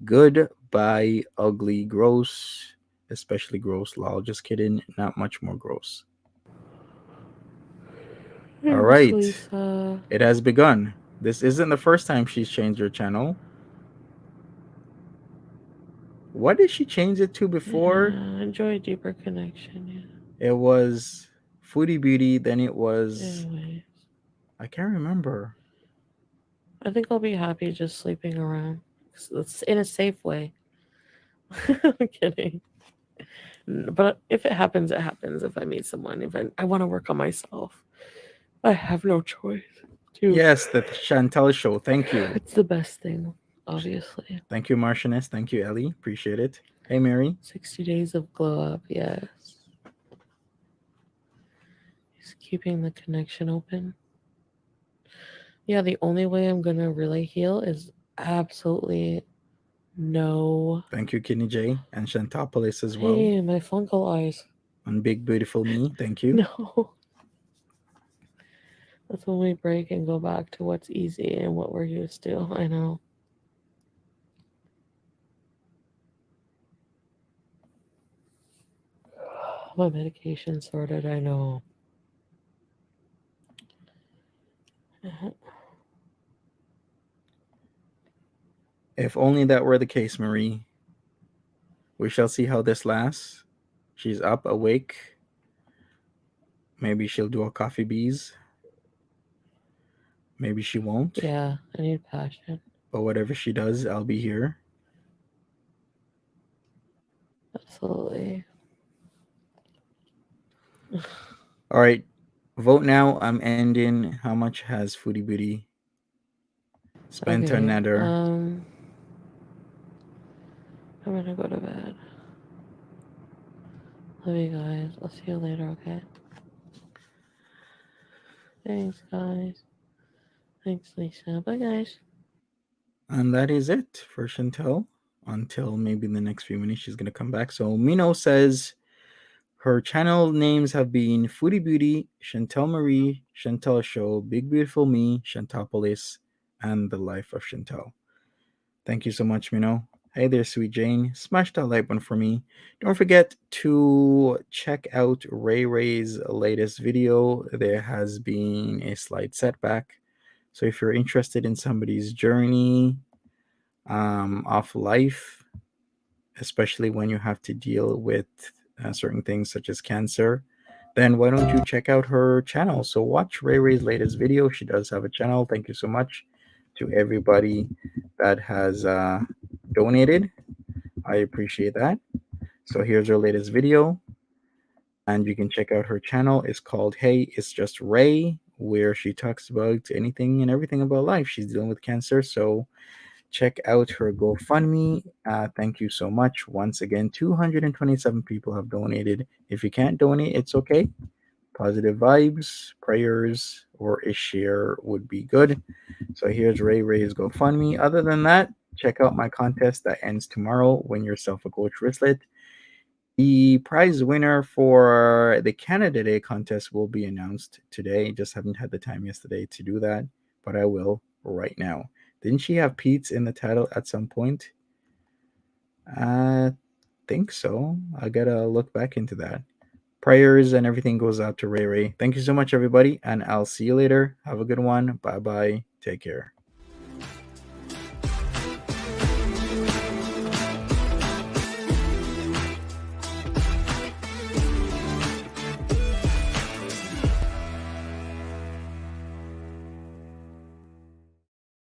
Good, bye, ugly, gross. Especially gross. Lol, just kidding. Not much more gross. All Thanks, right. Lisa. It has begun. This isn't the first time she's changed her channel. What did she change it to before? Yeah, enjoy deeper connection. It was Foodie Beauty, then it Yeah. was. Anyways, I can't remember. I think I'll be happy just sleeping around. It's in a safe way. I'm kidding. But if it happens, it happens. If I meet someone, if I want to work on myself, I have no choice. To Yes, the Chantel show. Thank you. It's the best thing, obviously. Thank you, Martianess. Thank you, Ellie. Appreciate it. Hey, Mary. 60 days of glow up, yes. He's keeping the connection open. Yeah, the only way I'm gonna really heal is absolutely no. Thank you, Kidney J. And Chantopolis as well. Hey, my fungal eyes. And Big Beautiful Me. Thank you. No. That's when we break and go back to what's easy and what we're used to. I know. My medication sorted, I know. If only that were the case, Marie. We shall see how this lasts. She's up, awake. Maybe she'll do a coffee bees. Maybe she won't. Yeah, I need passion. But whatever she does, I'll be here. Absolutely. All right. Vote now. I'm ending. How much has Foodie Beauty spent on Okay. Nader? I'm gonna go to bed. Love you guys. I'll see you later, okay? Thanks, guys. Thanks, Lisa. Bye, guys. And that is it for Chantel until maybe in the next few minutes she's going to come back. So Mino says her channel names have been Foodie Beauty, Chantel Marie, Chantel Show, Big Beautiful Me, Chantopolis, and The Life of Chantel. Thank you so much, Mino. Hey there, sweet Jane. Smash that like button for me. Don't forget to check out Ray Ray's latest video. There has been a slight setback. So if you're interested in somebody's journey of life, especially when you have to deal with certain things such as cancer, then why don't you check out her channel? So watch Ray Ray's latest video. She does have a channel. Thank you so much to everybody that has donated. I appreciate that. So here's her latest video, and you can check out her channel. It's called Hey, It's Just Ray, where she talks about anything and everything about life. She's dealing with cancer, so check out her GoFundMe. Thank you so much. Once again, 227 people have donated. If you can't donate, it's okay. Positive vibes, prayers, or a share would be good. So here's Ray Ray's GoFundMe. Other than that, check out my contest that ends tomorrow. Win yourself a Coach wristlet. The prize winner for the Canada Day contest will be announced today. Just haven't had the time yesterday to do that, but I will right now. Didn't she have Pete's in the title at some point? I think so. I gotta look back into that. Prayers and everything goes out to Ray Ray. Thank you so much, everybody, and I'll see you later. Have a good one. Bye bye. Take care.